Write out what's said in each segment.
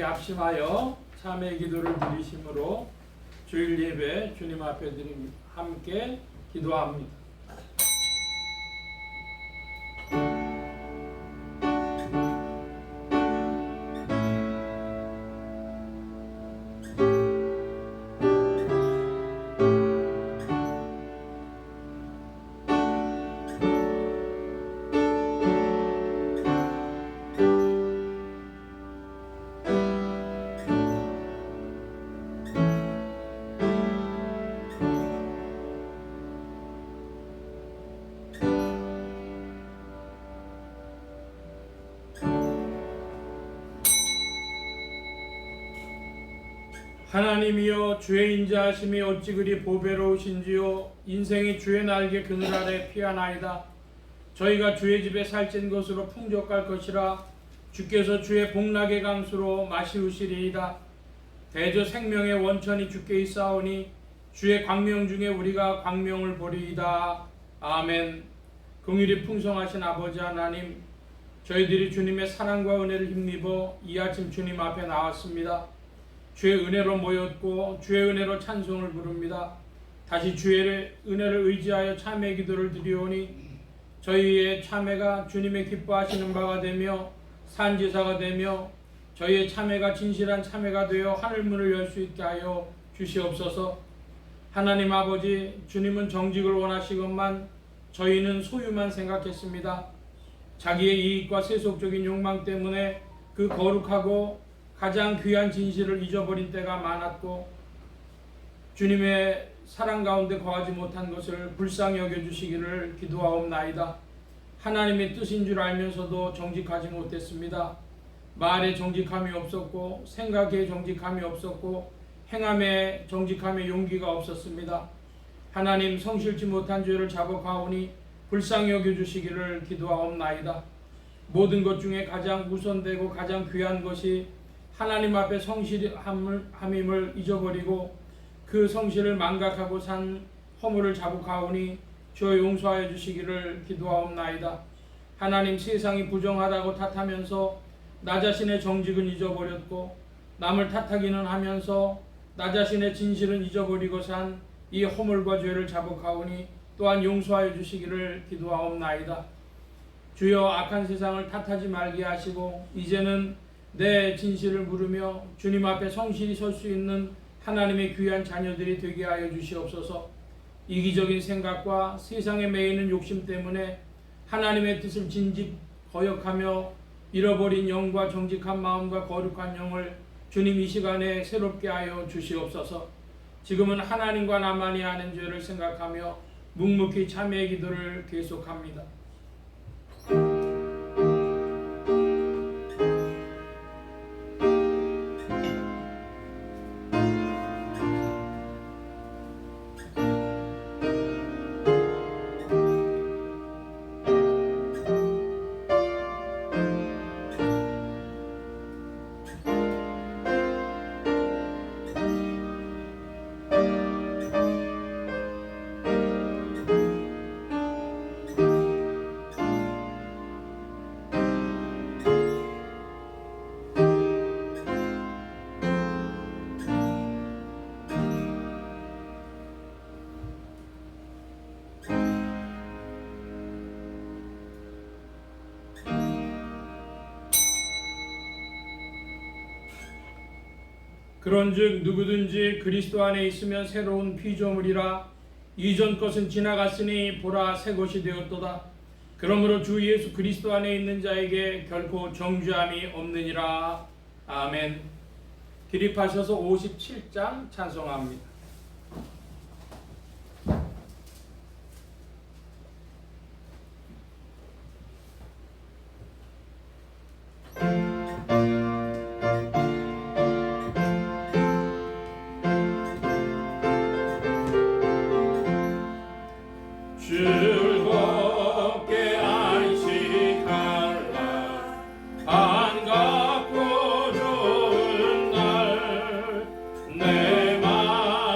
합심하여 참회 기도를 드리심으로 주일 예배 주님 앞에 함께 기도합니다. 하나님이여, 주의 인자하심이 어찌 그리 보배로우신지요. 인생이 주의 날개 그늘 아래 피하나이다. 저희가 주의 집에 살찐 것으로 풍족할 것이라. 주께서 주의 복락의 강수로 마시우시리이다. 대저 생명의 원천이 주께 있사오니 주의 광명 중에 우리가 광명을 보리이다. 아멘. 긍휼이 풍성하신 아버지 하나님, 저희들이 주님의 사랑과 은혜를 힘입어 이 아침 주님 앞에 나왔습니다. 주의 은혜로 모였고 주의 은혜로 찬송을 부릅니다. 다시 주의 은혜를 의지하여 참회 기도를 드리오니 저희의 참회가 주님의 기뻐하시는 바가 되며 산지사가 되며 저희의 참회가 진실한 참회가 되어 하늘문을 열 수 있게 하여 주시옵소서. 하나님 아버지, 주님은 정직을 원하시건만 저희는 소유만 생각했습니다. 자기의 이익과 세속적인 욕망 때문에 그 거룩하고 가장 귀한 진실을 잊어버린 때가 많았고 주님의 사랑 가운데 거하지 못한 것을 불쌍히 여겨주시기를 기도하옵나이다. 하나님의 뜻인 줄 알면서도 정직하지 못했습니다. 말에 정직함이 없었고 생각에 정직함이 없었고 행함에 정직함의 용기가 없었습니다. 하나님, 성실치 못한 죄를 자복하오니 불쌍히 여겨주시기를 기도하옵나이다. 모든 것 중에 가장 우선되고 가장 귀한 것이 하나님 앞에 성실함임을 잊어버리고 그 성실을 망각하고 산 허물을 자복하오니 주여 용서하여 주시기를 기도하옵나이다. 하나님, 세상이 부정하다고 탓하면서 나 자신의 정직은 잊어버렸고 남을 탓하기는 하면서 나 자신의 진실은 잊어버리고 산 이 허물과 죄를 자복하오니 또한 용서하여 주시기를 기도하옵나이다. 주여, 악한 세상을 탓하지 말게 하시고 이제는 내 진실을 물으며 주님 앞에 성실히 설 수 있는 하나님의 귀한 자녀들이 되게 하여 주시옵소서. 이기적인 생각과 세상에 매이는 욕심 때문에 하나님의 뜻을 진즉 거역하며 잃어버린 영과 정직한 마음과 거룩한 영을 주님 이 시간에 새롭게 하여 주시옵소서. 지금은 하나님과 나만이 아는 죄를 생각하며 묵묵히 참회의 기도를 계속합니다. 그런즉 누구든지 그리스도 안에 있으면 새로운 피조물이라. 이전 것은 지나갔으니 보라, 새 것이 되었도다. 그러므로 주 예수 그리스도 안에 있는 자에게 결코 정죄함이 없느니라. 아멘. 기립하셔서 57장 찬송합니다. 즐겁게 안식하라. 반갑고 좋은 날 내 맘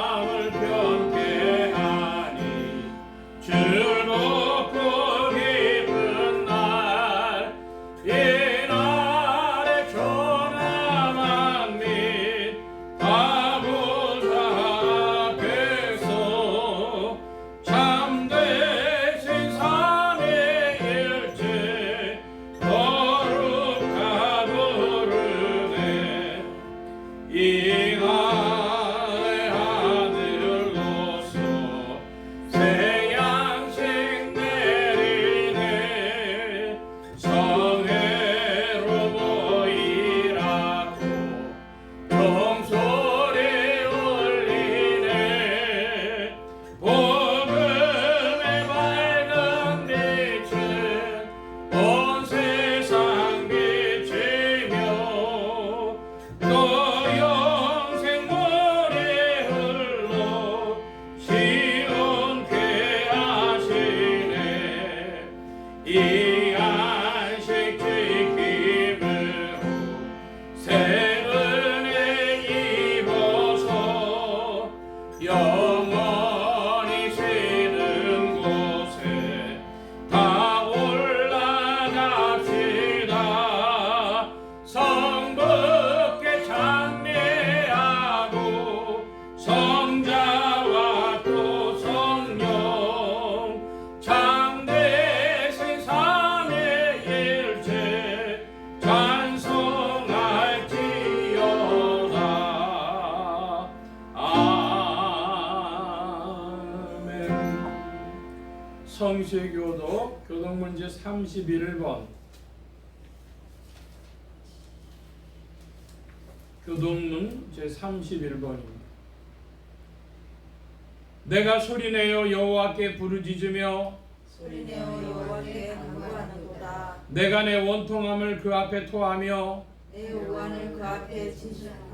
이 안식 지킴으로 새 은혜 입어서 영원히 쉬는 곳에 다 올라갑시다. 성부께 찬미하고 성자와 또 성령 장대신 삼위일체 찬송할지어다. 아멘. 성시교도 교동문제 31번. 교동문 제31번입니다. 내가 소리내어 여호와께 부르짖으며 소리내어 여호와께 간구하는도다. 내가 내 원통함을 그 앞에 토하며 내 요한을 그 앞에 진실하노다.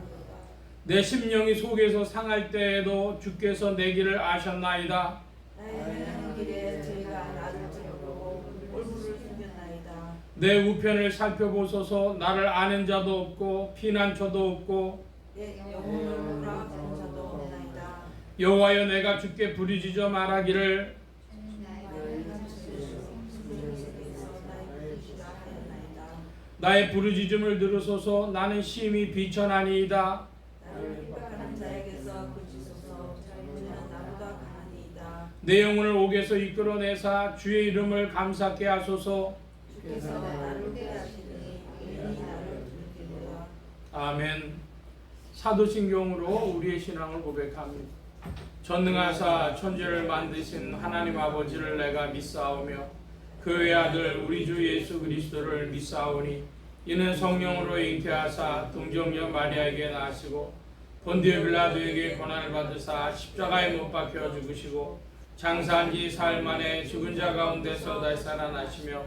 내 심령이 속에서 상할 때에도 주께서 내 길을 아셨나이다. 나의 행하는 길에 저희가 나를 들어보고 얼굴을 숨겼나이다. 내 우편을 살펴보소서. 나를 아는 자도 없고 피난처도 없고 내 영혼을 몰아보는 자도 없나이다. 여호와여 내가 주께 부르짖어 말하기를 나의 부르짖음을 들으소서. 나는 심히 비천하니이다. 나를 핍박하는 자에게서 그치소서. 우리는 나보다 강하니이다. 내 영혼을 옥에서 이끌어내사 주의 이름을 감사케 하소서. 주께서 나를 깨하시니 의인이 나를 부르기로다. 아멘. 사도신경으로 우리의 신앙을 고백합니다. 전능하사 천지를 만드신 하나님 아버지를 내가 믿사오며 그의 아들 우리 주 예수 그리스도를 믿사오니 이는 성령으로 잉태하사 동정녀 마리아에게 나시고 본디오 빌라도에게 고난을 받으사 십자가에 못 박혀 죽으시고 장사한 지 사흘 만에 죽은 자 가운데서 다시 살아나시며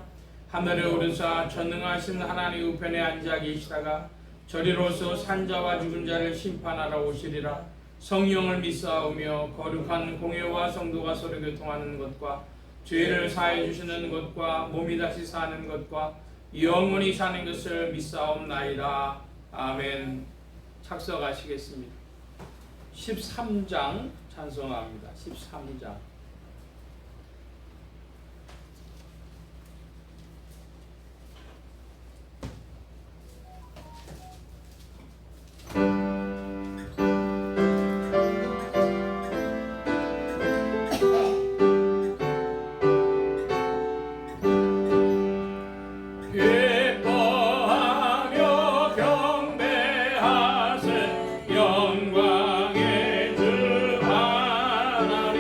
하늘에 오르사 전능하신 하나님 우편에 앉아 계시다가 저리로서 산자와 죽은 자를 심판하러 오시리라. 성령을 믿사오며 거룩한 공회와 성도가 서로 교통하는 것과 죄를 사해 주시는 것과 몸이 다시 사는 것과 영원히 사는 것을 믿사옵나이다. 아멘. 착석하시겠습니다. 13장 찬송합니다. 13장. 기뻐하며 경배하세 영광의 주 하나님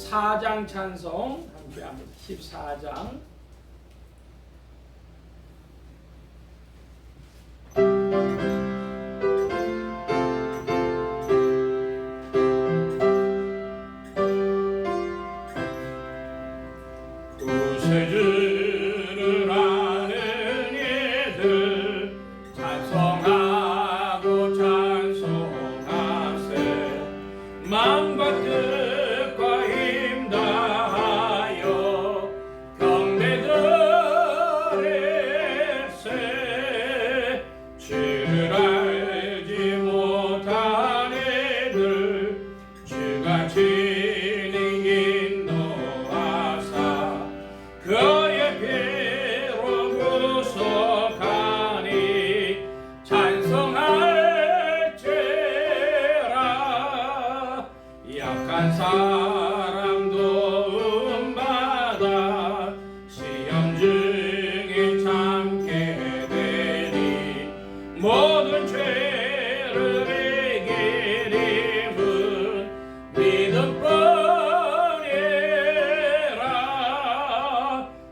14장 찬송 함께합니다. 14장. 구세주를 아는 이들 찬송하고 찬송하세. 마음과 뜻과 힘 다하여 경배드릴세. 주를 알지 못한 이들 주가 친히 인도하사 그의 피로 구속하니 찬송할지라. 약한 사람 도움받아 시험 중에 참게 되니 모든 죄를 이길 힘은 믿음뿐이라.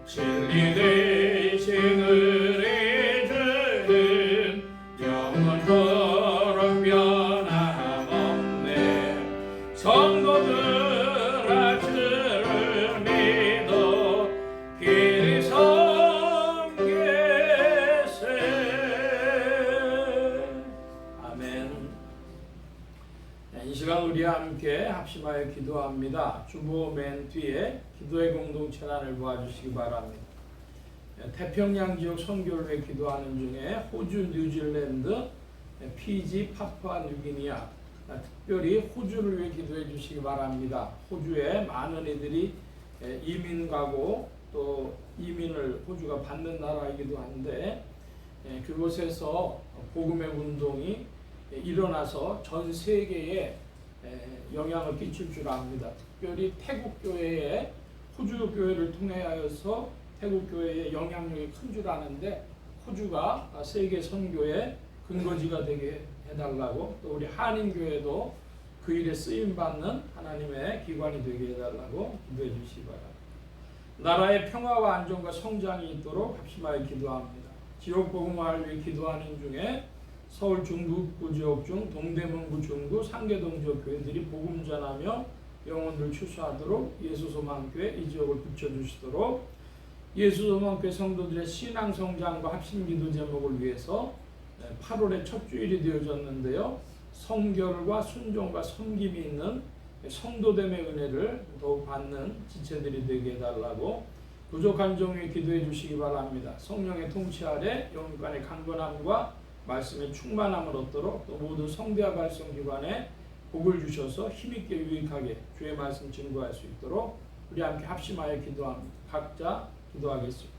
진리 대신 의리 주는 영원토록 변함없네. 성도들아 주를 믿어 길이 섬기세. 아멘. 이 시간 우리 함께 합심하여 기도합니다. 주보 맨 뒤에 기도의 공동체란을 보아주시기 바랍니다. 태평양 지역 선교를 위해 기도하는 중에 호주, 뉴질랜드, 피지, 파푸아 뉴기니아, 특별히 호주를 위해 기도해 주시기 바랍니다. 호주에 많은 이들이 이민 가고 또 이민을 호주가 받는 나라이기도 한데 그곳에서 복음의 운동이 일어나서 전 세계에 영향을 끼칠 줄 압니다. 특별히 태국 교회에 호주 교회를 통하여서 태국 교회의 영향력이 큰 줄 아는데 호주가 세계 선교의 근거지가 되게 해달라고, 또 우리 한인 교회도 그 일에 쓰임 받는 하나님의 기관이 되게 해달라고 기도해 주시기 바랍니다. 나라의 평화와 안정과 성장이 있도록 합심하여 기도합니다. 지역 복음화를 위해 기도하는 중에 서울 중북부 지역 중 동대문구 중구 상계동 지역 교회들이 복음 전하며 영혼들 추수하도록 예수소망교회 이 지역을 붙여주시도록, 예수소망교회 성도들의 신앙 성장과 합심기도 제목을 위해서 8월의 첫 주일이 되어졌는데요. 성결과 순종과 섬김이 있는 성도됨의 은혜를 더욱 받는 지체들이 되게 해달라고 부족한 종에 기도해 주시기 바랍니다. 성령의 통치 아래 영간의 강건함과 말씀의 충만함을 얻도록, 또 모든 성대와 발성기관에 복을 주셔서 힘있게 유익하게 주의 말씀 증거할 수 있도록 우리 함께 합심하여 기도합니다. 각자 기도하겠습니다.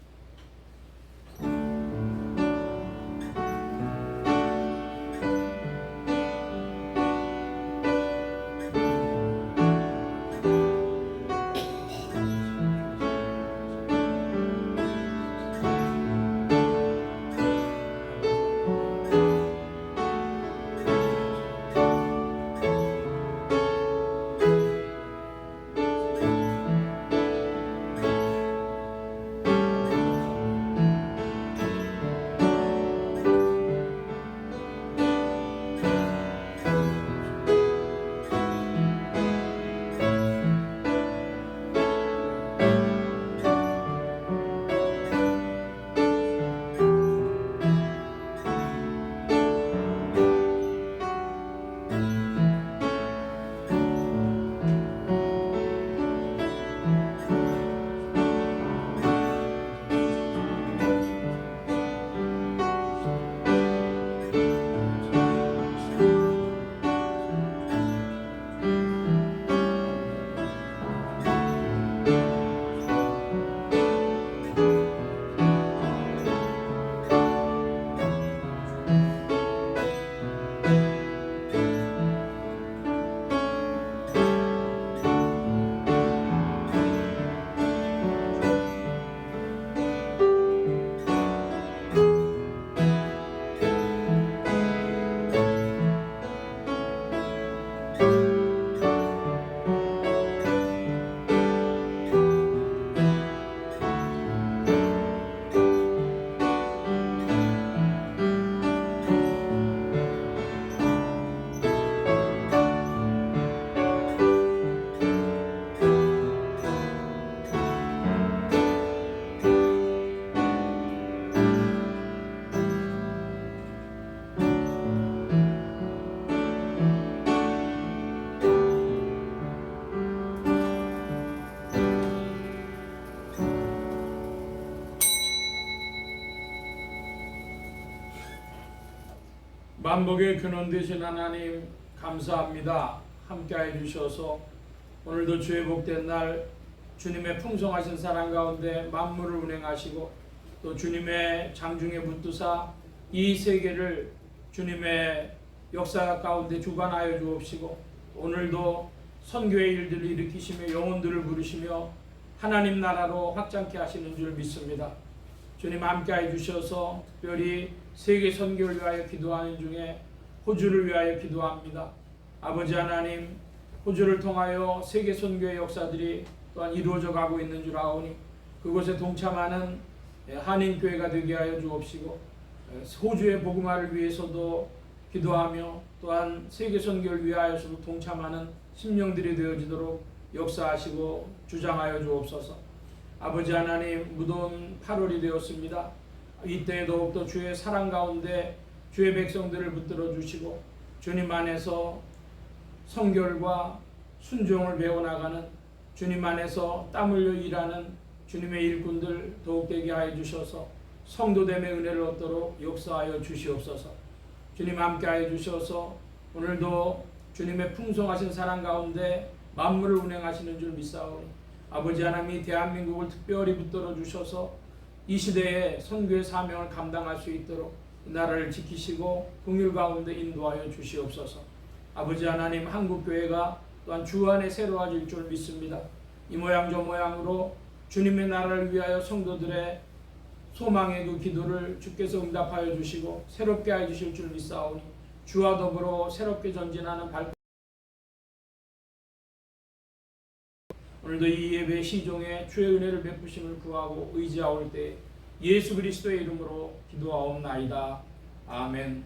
만복의 근원 되신 하나님 감사합니다. 함께해 주셔서 오늘도 주의 복된 날 주님의 풍성하신 사랑 가운데 만물을 운행하시고 또 주님의 장중에 붙드사 이 세계를 주님의 역사 가운데 주관하여 주옵시고 오늘도 선교의 일들을 일으키시며 영혼들을 부르시며 하나님 나라로 확장케 하시는 줄 믿습니다. 주님 함께해 주셔서 특별히 세계 선교를 위하여 기도하는 중에 호주를 위하여 기도합니다. 아버지 하나님, 호주를 통하여 세계 선교의 역사들이 또한 이루어져 가고 있는 줄 아오니 그곳에 동참하는 한인교회가 되게 하여 주옵시고 호주의 복음화를 위해서도 기도하며 또한 세계 선교를 위하여서도 동참하는 심령들이 되어지도록 역사하시고 주장하여 주옵소서. 아버지 하나님, 무더운 8월이 되었습니다. 이때 더욱더 주의 사랑 가운데 주의 백성들을 붙들어 주시고 주님 안에서 성결과 순종을 배워나가는 주님 안에서 땀 흘려 일하는 주님의 일꾼들 더욱 되게 하여 주셔서 성도됨의 은혜를 얻도록 역사하여 주시옵소서. 주님 함께하여 주셔서 오늘도 주님의 풍성하신 사랑 가운데 만물을 운행하시는 줄 믿사오니 아버지 하나님이 대한민국을 특별히 붙들어 주셔서 이 시대에 선교의 사명을 감당할 수 있도록 나라를 지키시고 긍휼 가운데 인도하여 주시옵소서. 아버지 하나님, 한국교회가 또한 주 안에 새로워질 줄 믿습니다. 이 모양 저 모양으로 주님의 나라를 위하여 성도들의 소망의 그 기도를 주께서 응답하여 주시고 새롭게 하여 주실 줄 믿사오니 주와 더불어 새롭게 전진하는 오늘도 이 예배 시종에 주의 은혜를 베푸심을 구하고 의지하올 때 예수 그리스도의 이름으로 기도하옵나이다. 아멘.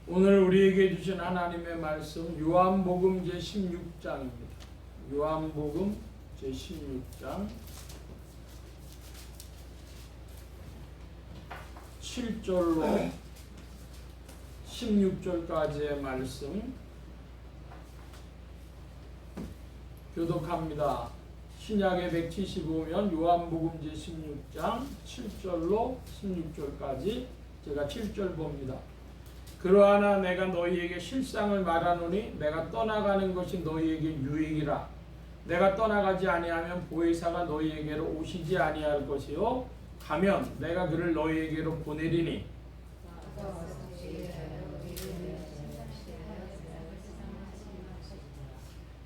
오늘 우리에게 주신 하나님의 말씀 요한복음 제16장입니다. 요한복음 제16장 7절로 16절까지의 말씀 교독합니다. 신약의 175면 요한복음 제16장 7절로 16절까지 제가 7절 봅니다. 그러하나 내가 너희에게 실상을 말하노니 내가 떠나가는 것이 너희에게 유익이라. 내가 떠나가지 아니하면 보혜사가 너희에게로 오시지 아니할 것이요 가면 내가 그를 너희에게로 보내리니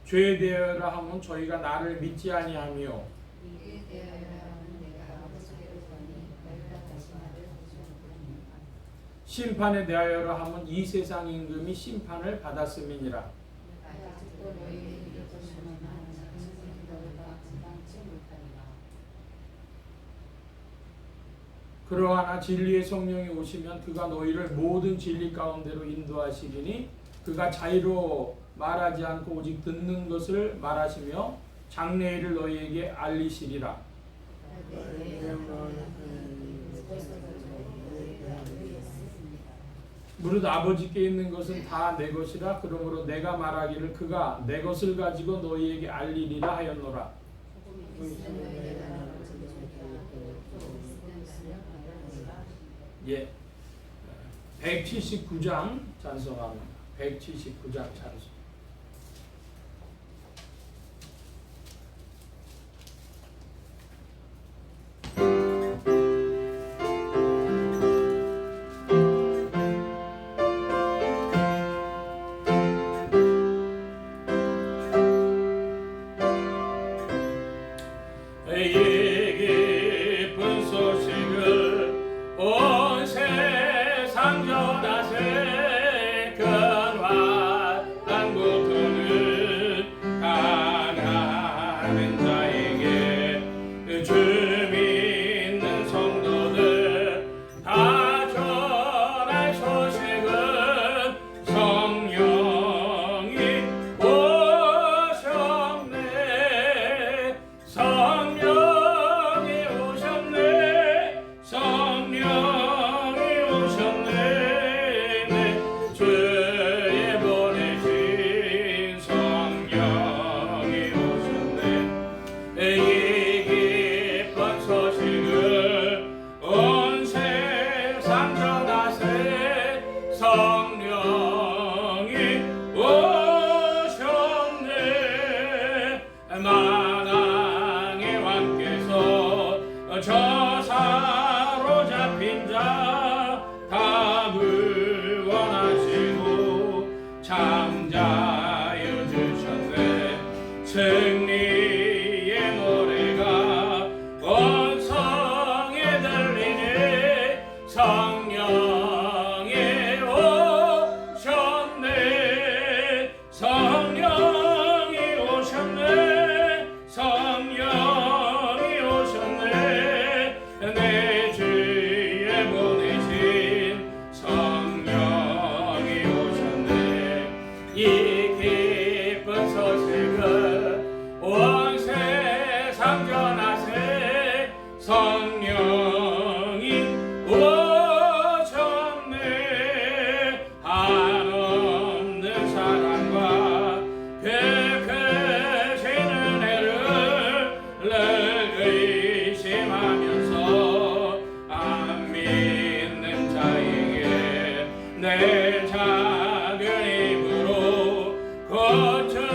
죄에 대하여라 하면 저희가 나를 믿지 아니하며 심판에 대하여라 하면 이 세상 임금이 심판을 받았음이니라. 그러하나 진리의 성령이 오시면 그가 너희를 모든 진리 가운데로 인도하시리니 그가 자의로 말하지 않고 오직 듣는 것을 말하시며 장래일을 너희에게 알리시리라. 무릇 아버지께 있는 것은 다 내 것이라. 그러므로 내가 말하기를 그가 내 것을 가지고 너희에게 알리리라 하였노라. 예, 179장 찬송합니다. 179장 찬송. 이 깊은 소식을 온 세상에 승리의 노래가 온 성에 들리네. 성령이 오셨네. 성령이 오셨네. 성령이 오셨네. 내 주에 보내신 성령이 오셨네. 이 기쁜 소식을 온 세상 전하세. 성령이 오셨네. 한없는 사랑과 그 은혜를 늘 의심하면서 안 믿는 자에게 내 작은 입으로 고청하리니.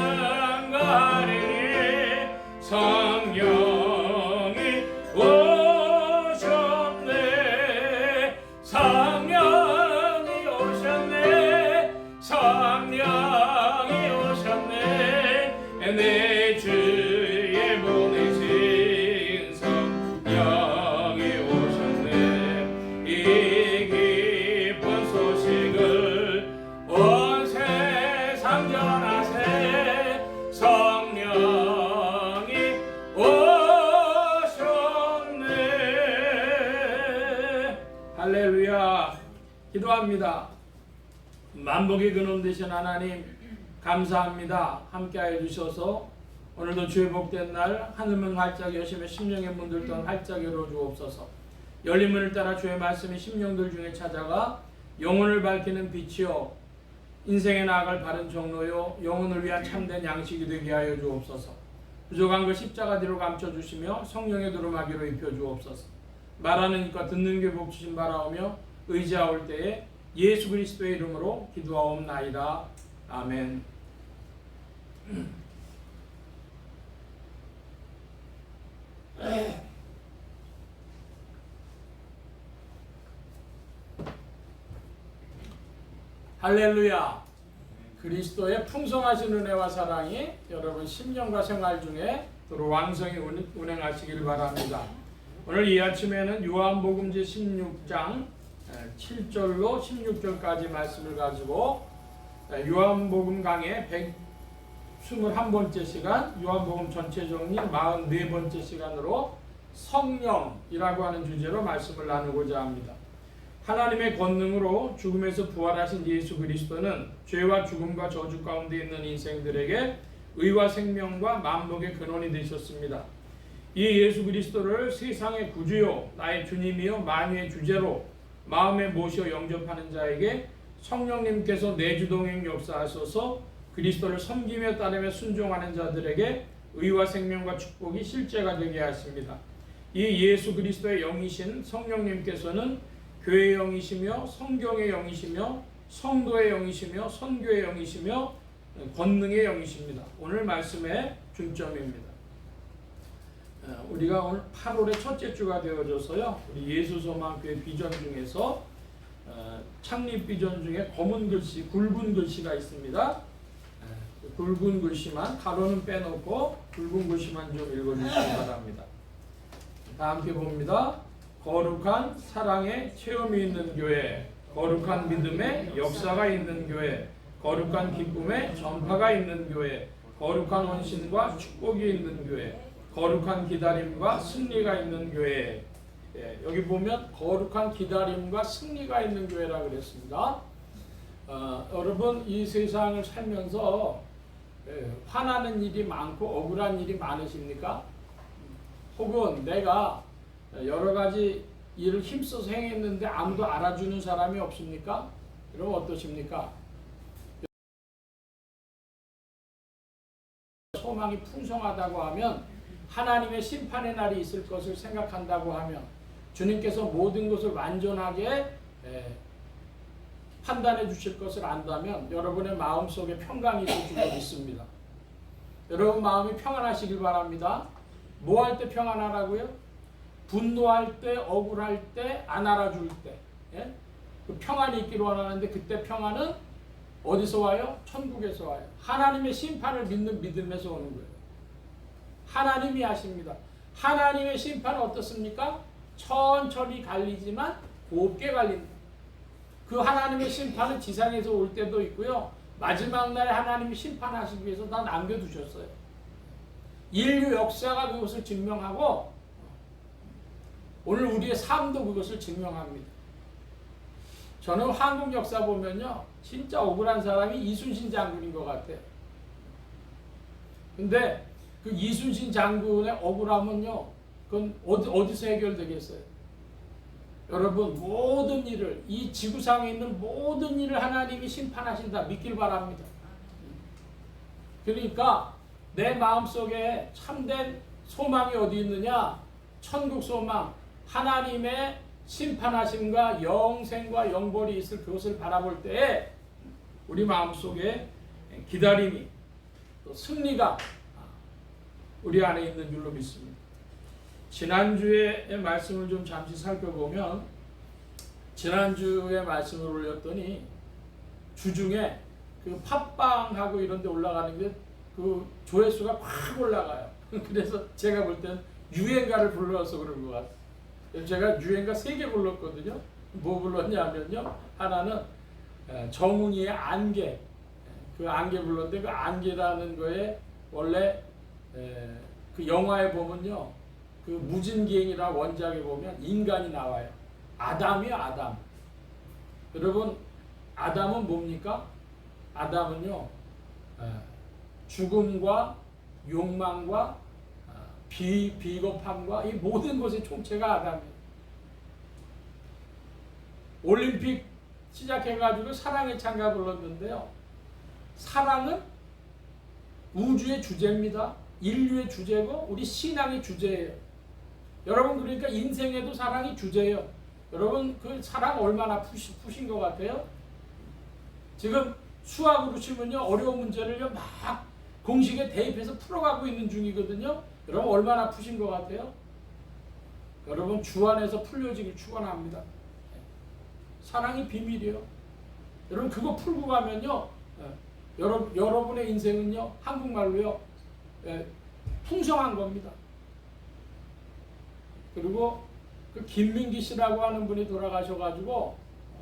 성령이 오셨네. 성령이 오셨네. 성령이 오셨네. 내 주에 보내신 성령이 오셨네. 이 기쁜 소식을 온 세상 전하세. 성령이 오셨네. 할렐루야. 기도합니다. 만복의 근원 되신 하나님, 감사합니다. 함께하여 주셔서 오늘도 주의 복된 날 하늘문 활짝 여심의 심령의 문들 또한 활짝 열어주옵소서. 열린 문을 따라 주의 말씀이 심령들 중에 찾아가 영혼을 밝히는 빛이요 인생에 나아갈 바른 정로요 영혼을 위한 참된 양식이 되게 하여 주옵소서. 부족한 것 십자가 뒤로 감춰주시며 성령의 두루마기로 입혀주옵소서. 말하는 이과 듣는 귀 복 주심 바라오며 의지하올 때에 예수 그리스도의 이름으로 기도하옵나이다. 아멘. 할렐루야. 그리스도의 풍성하신 은혜와 사랑이 여러분 심령과 생활 중에 도로 왕성히 운행하시길 바랍니다. 오늘 이 아침에는 요한복음 제 16장 7절로 16절까지 말씀을 가지고 요한복음 강의 121번째 시간, 요한복음 전체 정리 44번째 시간으로 성령이라고 하는 주제로 말씀을 나누고자 합니다. 하나님의 권능으로 죽음에서 부활하신 예수 그리스도는 죄와 죽음과 저주 가운데 있는 인생들에게 의와 생명과 만복의 근원이 되셨습니다. 이 예수 그리스도를 세상의 구주요 나의 주님이요 만유의 주제로 마음에 모시어 영접하는 자에게 성령님께서 내주동행 역사하셔서 그리스도를 섬기며 따르며 순종하는 자들에게 의와 생명과 축복이 실제가 되게 하십니다. 이 예수 그리스도의 영이신 성령님께서는 교회의 영이시며 성경의 영이시며 성도의 영이시며 선교의 영이시며 권능의 영이십니다. 오늘 말씀의 중점입니다. 우리가 오늘 8월의 첫째 주가 되어져서요, 우리 예수소망교회 비전 중에서 창립 비전 중에 검은 글씨, 굵은 글씨가 있습니다. 굵은 글씨만, 가로는 빼놓고 굵은 글씨만 좀 읽어주시기 바랍니다. 다 함께 봅니다. 거룩한 사랑의 체험이 있는 교회, 거룩한 믿음의 역사가 있는 교회, 거룩한 기쁨의 전파가 있는 교회, 거룩한 헌신과 축복이 있는 교회, 거룩한 기다림과 승리가 있는 교회. 여기 보면 거룩한 기다림과 승리가 있는 교회라고 그랬습니다. 여러분 이 세상을 살면서 화나는 일이 많고 억울한 일이 많으십니까? 혹은 내가 여러 가지 일을 힘써서 행했는데 아무도 알아주는 사람이 없습니까? 그럼 어떠십니까? 소망이 풍성하다고 하면, 하나님의 심판의 날이 있을 것을 생각한다고 하면, 주님께서 모든 것을 완전하게 판단해 주실 것을 안다면 여러분의 마음속에 평강이 있을 줄 믿습니다. 여러분 마음이 평안하시길 바랍니다. 뭐 할 때 평안하라고요? 분노할 때, 억울할 때, 안 알아줄 때, 그 평안이 있기를 원하는데, 그때 평안은 어디서 와요? 천국에서 와요. 하나님의 심판을 믿는 믿음에서 오는 거예요. 하나님이 하십니다. 하나님의 심판은 어떻습니까? 천천히 갈리지만 곱게 갈립니다. 그 하나님의 심판은 지상에서 올 때도 있고요. 마지막 날에 하나님이 심판하시기 위해서 다 남겨두셨어요. 인류 역사가 그것을 증명하고 오늘 우리의 삶도 그것을 증명합니다. 저는 한국 역사 보면요. 진짜 억울한 사람이 이순신 장군인 것 같아요. 근데 그 이순신 장군의 억울함은요. 그건 어디서 해결되겠어요? 여러분 모든 일을 이 지구상에 있는 모든 일을 하나님이 심판하신다 믿길 바랍니다. 그러니까 내 마음속에 참된 소망이 어디 있느냐? 천국 소망, 하나님의 심판하심과 영생과 영벌이 있을 그것을 바라볼 때에 우리 마음속에 기다림이 또 승리가 우리 안에 있는 줄로 믿습니다. 지난주의 말씀을 좀 잠시 살펴보면 지난주에 말씀을 올렸더니 주중에 그 팟빵하고 이런 데 올라가는 게 그 조회수가 확 올라가요. 그래서 제가 볼 때는 유행가를 불러서 그런 것 같아요. 제가 유행가 3개 불렀거든요. 뭐 불렀냐면요. 하나는 정훈이의 안개. 그 안개 불렀는데 그 안개라는 거에 원래 그 영화에 보면요. 그 무진기행이라 원작에 보면 인간이 나와요. 아담이요, 아담. 여러분, 아담은 뭡니까? 아담은요, 죽음과 욕망과 비겁함과 이 모든 것의 총체가 아담이에요. 올림픽 시작해가지고 사랑의 찬가 불렀는데요. 사랑은 우주의 주제입니다. 인류의 주제고 우리 신앙의 주제예요. 여러분 그러니까 인생에도 사랑이 주제예요. 여러분 그 사랑 얼마나 푸신 것 같아요? 지금 수학으로 치면요 어려운 문제를요 막 공식에 대입해서 풀어가고 있는 중이거든요. 여러분 얼마나 푸신 것 같아요? 여러분 주 안에서 풀려지길 축원합니다. 사랑이 비밀이에요. 여러분 그거 풀고 가면요 여러분의 인생은요 한국말로요 풍성한 겁니다. 그리고 그 김민기 씨라고 하는 분이 돌아가셔가지고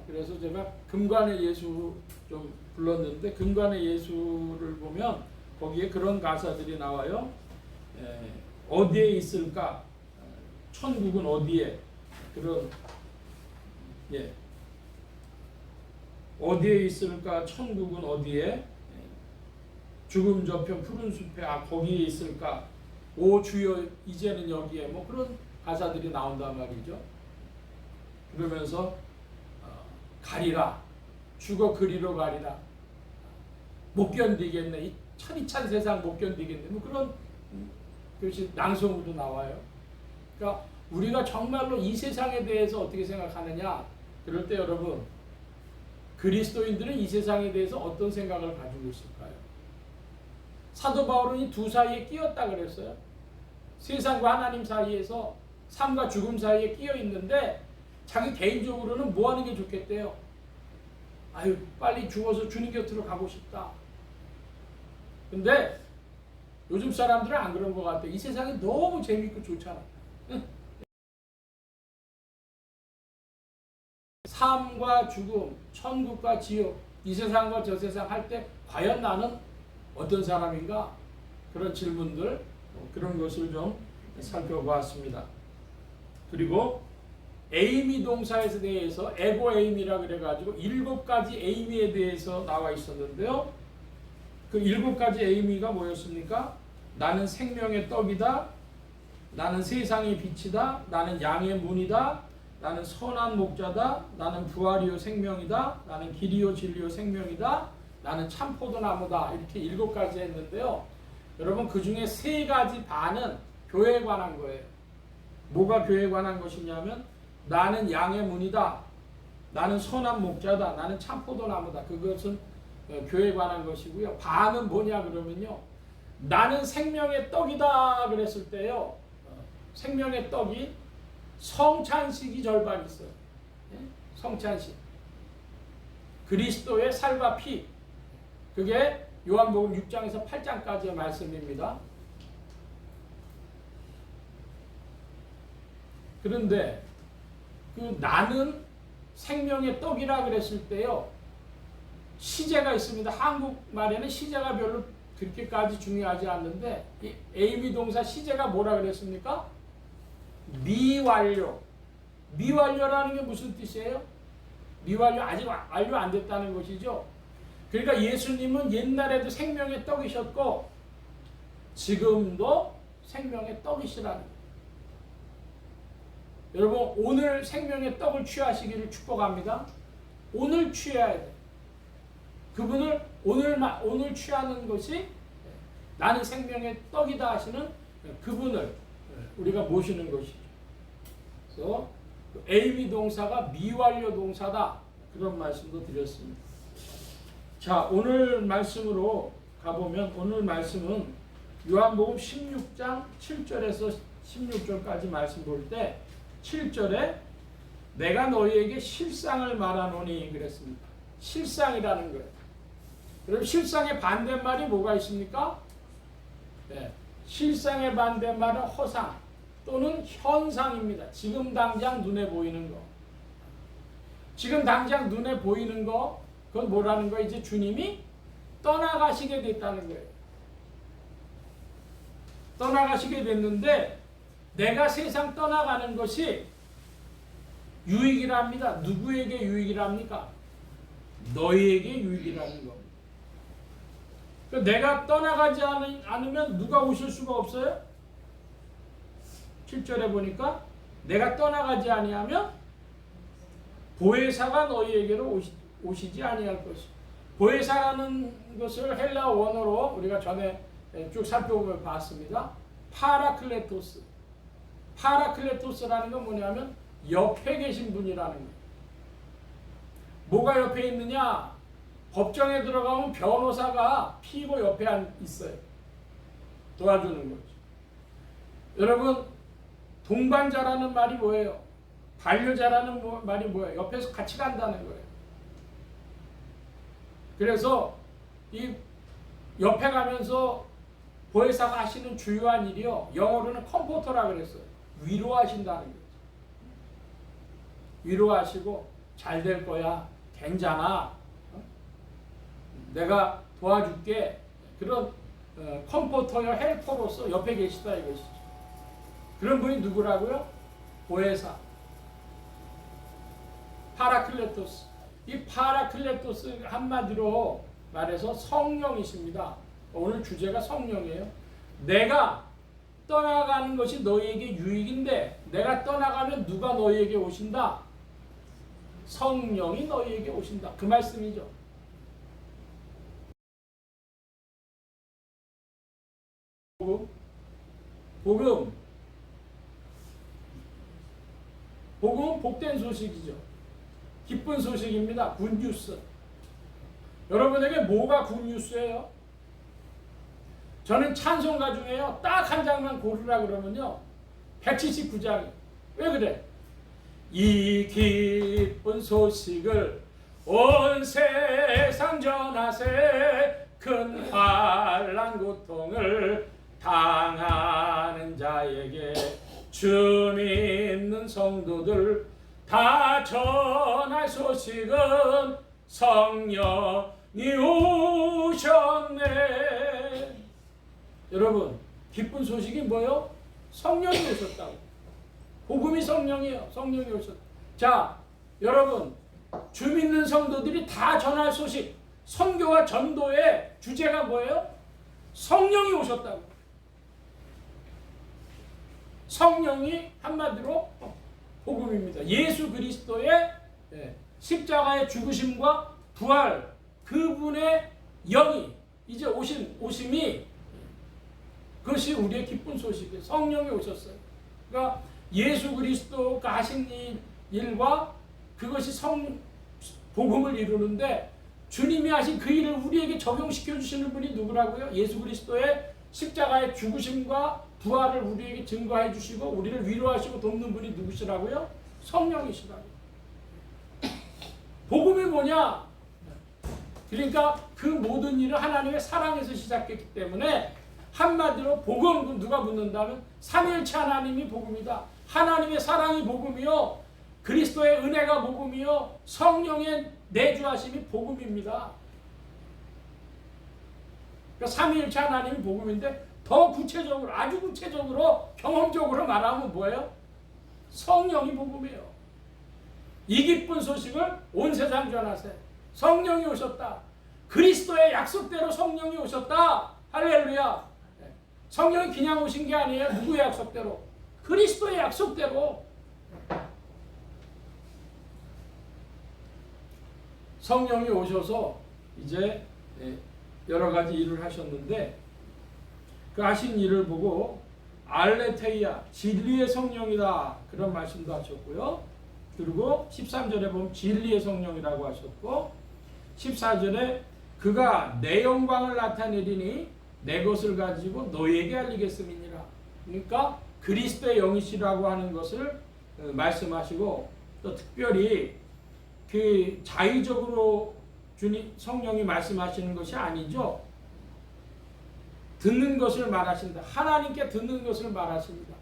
그래서 제가 금관의 예수 좀 불렀는데 금관의 예수를 보면 거기에 그런 가사들이 나와요. 어디에 있을까? 천국은 어디에? 그런 어디에 있을까? 천국은 어디에? 죽음 저편 푸른 숲에 거기에 있을까? 오 주여 이제는 여기에 뭐 그런 가사들이 나온단 말이죠. 그러면서 가리라 죽어 그리로 가리라 못 견디겠네 이 차디찬 세상 못 견디겠네 뭐 그런 것이 낭송으로 나와요. 그러니까 우리가 정말로 이 세상에 대해서 어떻게 생각하느냐 그럴 때 여러분 그리스도인들은 이 세상에 대해서 어떤 생각을 가지고 있을까요? 사도 바울은 이 두 사이에 끼었다 그랬어요. 세상과 하나님 사이에서 삶과 죽음 사이에 끼어 있는데 자기 개인적으로는 뭐 하는 게 좋겠대요? 아유 빨리 죽어서 주님 곁으로 가고 싶다. 근데 요즘 사람들은 안 그런 것 같아요. 이 세상이 너무 재밌고 좋잖아. 삶과 죽음, 천국과 지옥, 이 세상과 저 세상 할 때 과연 나는 어떤 사람인가? 그런 질문들, 그런 것을 좀 살펴보았습니다. 그리고 에이미 동사에 대해서 에고 에이미라 그래가지고 7가지 에이미에 대해서 나와 있었는데요. 그 7가지 에이미가 뭐였습니까? 나는 생명의 떡이다. 나는 세상의 빛이다. 나는 양의 문이다. 나는 선한 목자다. 나는 부활이요 생명이다. 나는 길이요 진리요 생명이다. 나는 참 포도나무다. 이렇게 7가지 했는데요. 여러분 그 중에 3가지 반은 교회에 관한 거예요. 뭐가 교회에 관한 것이냐면 나는 양의 문이다. 나는 선한 목자다. 나는 참 포도나무다. 그것은 교회에 관한 것이고요. 반은 뭐냐 그러면요. 나는 생명의 떡이다 그랬을 때요. 생명의 떡이 성찬식이 절반 있어요. 성찬식. 그리스도의 살과 피. 그게 요한복음 6장에서 8장까지의 말씀입니다. 그런데 그 나는 생명의 떡이라 그랬을 때요. 시제가 있습니다. 한국말에는 시제가 별로 그렇게까지 중요하지 않는데 이 에이미 동사 시제가 뭐라 그랬습니까? 미완료. 미완료라는 게 무슨 뜻이에요? 미완료 아직 완료 안 됐다는 것이죠. 그러니까 예수님은 옛날에도 생명의 떡이셨고 지금도 생명의 떡이시라는 거예요. 여러분 오늘 생명의 떡을 취하시기를 축복합니다. 오늘 취해야 돼. 그분을 오늘 취하는 것이 나는 생명의 떡이다 하시는 그분을 우리가 모시는 것이죠. 그래서 에이미 동사가 미완료 동사다. 그런 말씀도 드렸습니다. 자, 오늘 말씀으로 가보면 오늘 말씀은 요한복음 16장 7절에서 16절까지 말씀 볼 때 7절에 내가 너희에게 실상을 말하노니 그랬습니다. 실상이라는 거예요. 그럼 실상의 반대말이 뭐가 있습니까? 네. 실상의 반대말은 허상 또는 현상입니다. 지금 당장 눈에 보이는 거. 지금 당장 눈에 보이는 거, 그건 뭐라는 거예요? 이제 주님이 떠나가시게 됐다는 거예요. 떠나가시게 됐는데 내가 세상 떠나가는 것이 유익이랍니다. 누구에게 유익이랍니까? 너희에게 유익이라는 겁니다. 내가 떠나가지 않으면 누가 오실 수가 없어요? 7절에 보니까 내가 떠나가지 아니하면 보혜사가 너희에게로 오시지 아니할 것이. 보혜사라는 것을 헬라 원어로 우리가 전에 쭉 살펴보면 봤습니다. 파라클레토스. 파라클레토스라는 건 뭐냐면 옆에 계신 분이라는 거예요. 뭐가 옆에 있느냐? 법정에 들어가면 변호사가 피고 옆에 있어요. 도와주는 거죠. 여러분 동반자라는 말이 뭐예요? 반려자라는 말이 뭐예요? 옆에서 같이 간다는 거예요. 그래서 이 옆에 가면서 보혜사가 하시는 주요한 일이요. 영어로는 컴포터라 그랬어요. 위로하신다는 거죠. 위로하시고 잘 될 거야. 괜찮아. 내가 도와줄게. 그런 컴포터여 헬퍼로서 옆에 계시다 이것이죠. 그런 분이 누구라고요? 보혜사. 파라클레토스. 이 파라클레토스 한마디로 말해서 성령이십니다. 오늘 주제가 성령이에요. 내가 떠나가는 것이 너희에게 유익인데 내가 떠나가면 누가 너희에게 오신다? 성령이 너희에게 오신다. 그 말씀이죠. 복음은 복된 소식이죠. 기쁜 소식입니다. 굿뉴스. 여러분에게 뭐가 굿뉴스예요? 저는 찬송가 중에요. 딱 한 장만 고르라 그러면요. 179장. 왜 그래? 이 기쁜 소식을 온 세상 전하세 큰 환난 고통을 당하는 자에게 주 믿는 성도들 다 전할 소식은 성령이 오셨네. 여러분 기쁜 소식이 뭐요? 성령이 오셨다고. 복음이 성령이에요. 성령이 오셨다. 자 여러분 주 믿는 성도들이 다 전할 소식 선교와 전도의 주제가 뭐예요? 성령이 오셨다고. 성령이 한마디로 복음입니다. 예수 그리스도의 십자가의 죽으심과 부활 그분의 영이 이제 오심이 그것이 우리의 기쁜 소식이에요. 성령이 오셨어요. 그러니까 예수 그리스도가 하신 일과 그것이 복음을 이루는데 주님이 하신 그 일을 우리에게 적용시켜 주시는 분이 누구라고요? 예수 그리스도의 십자가의 죽으심과 부활을 우리에게 증거해 주시고 우리를 위로하시고 돕는 분이 누구시라고요? 성령이시라고요. 복음이 뭐냐? 그러니까 그 모든 일은 하나님의 사랑에서 시작했기 때문에 한마디로 복음 누가 묻는다면 삼위일체 하나님이 복음이다. 하나님의 사랑이 복음이요, 그리스도의 은혜가 복음이요, 성령의 내주하심이 복음입니다. 그러니까 삼위일체 하나님이 복음인데 더 구체적으로, 아주 구체적으로 경험적으로 말하면 뭐예요? 성령이 복음이에요. 이 기쁜 소식을 온 세상 전하세. 성령이 오셨다. 그리스도의 약속대로 성령이 오셨다. 할렐루야. 성령이 그냥 오신 게 아니에요. 누구의 약속대로? 그리스도의 약속대로. 성령이 오셔서 이제 여러 가지 일을 하셨는데, 그 하신 일을 보고 알레테이아, 진리의 성령이다, 그런 말씀도 하셨고요. 그리고 13절에 보면 진리의 성령이라고 하셨고, 14절에 그가 내 영광을 나타내리니 내 것을 가지고 너희에게 알리겠음이니라. 그러니까 그리스도의 영이시라고 하는 것을 말씀하시고, 또 특별히 그 자의적으로 주님 성령이 말씀하시는 것이 아니죠. 듣는 것을 말하신다. 하나님께 듣는 것을 말하십니다.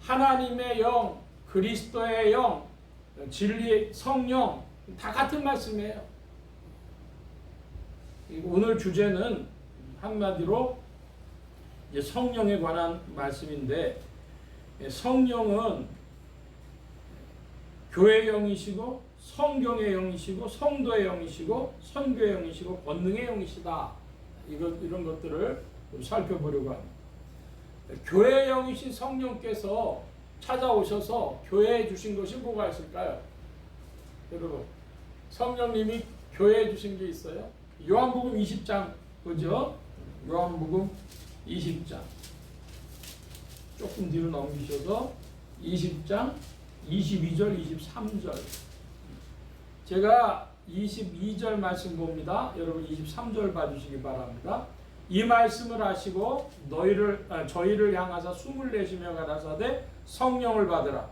하나님의 영, 그리스도의 영, 진리, 성령 다 같은 말씀이에요. 오늘 주제는 한마디로 이제 성령에 관한 말씀인데, 성령은 교회의 영이시고 성경의 영이시고 성도의 영이시고 선교의 영이시고 권능의 영이시다. 이런 것들을 좀 살펴보려고 합니다. 교회의 영이신 성령께서 찾아오셔서 교회에 주신 것이 뭐가 있을까요? 여러분, 성령님이 교회에 주신 게 있어요. 요한복음 20장 보죠. 요한복음 20장 조금 뒤로 넘기셔서 20장 22절 23절. 제가 22절 말씀 봅니다. 여러분 23절 봐주시기 바랍니다. 이 말씀을 하시고 저희를 향하사 숨을 내쉬며 가라사대 성령을 받으라.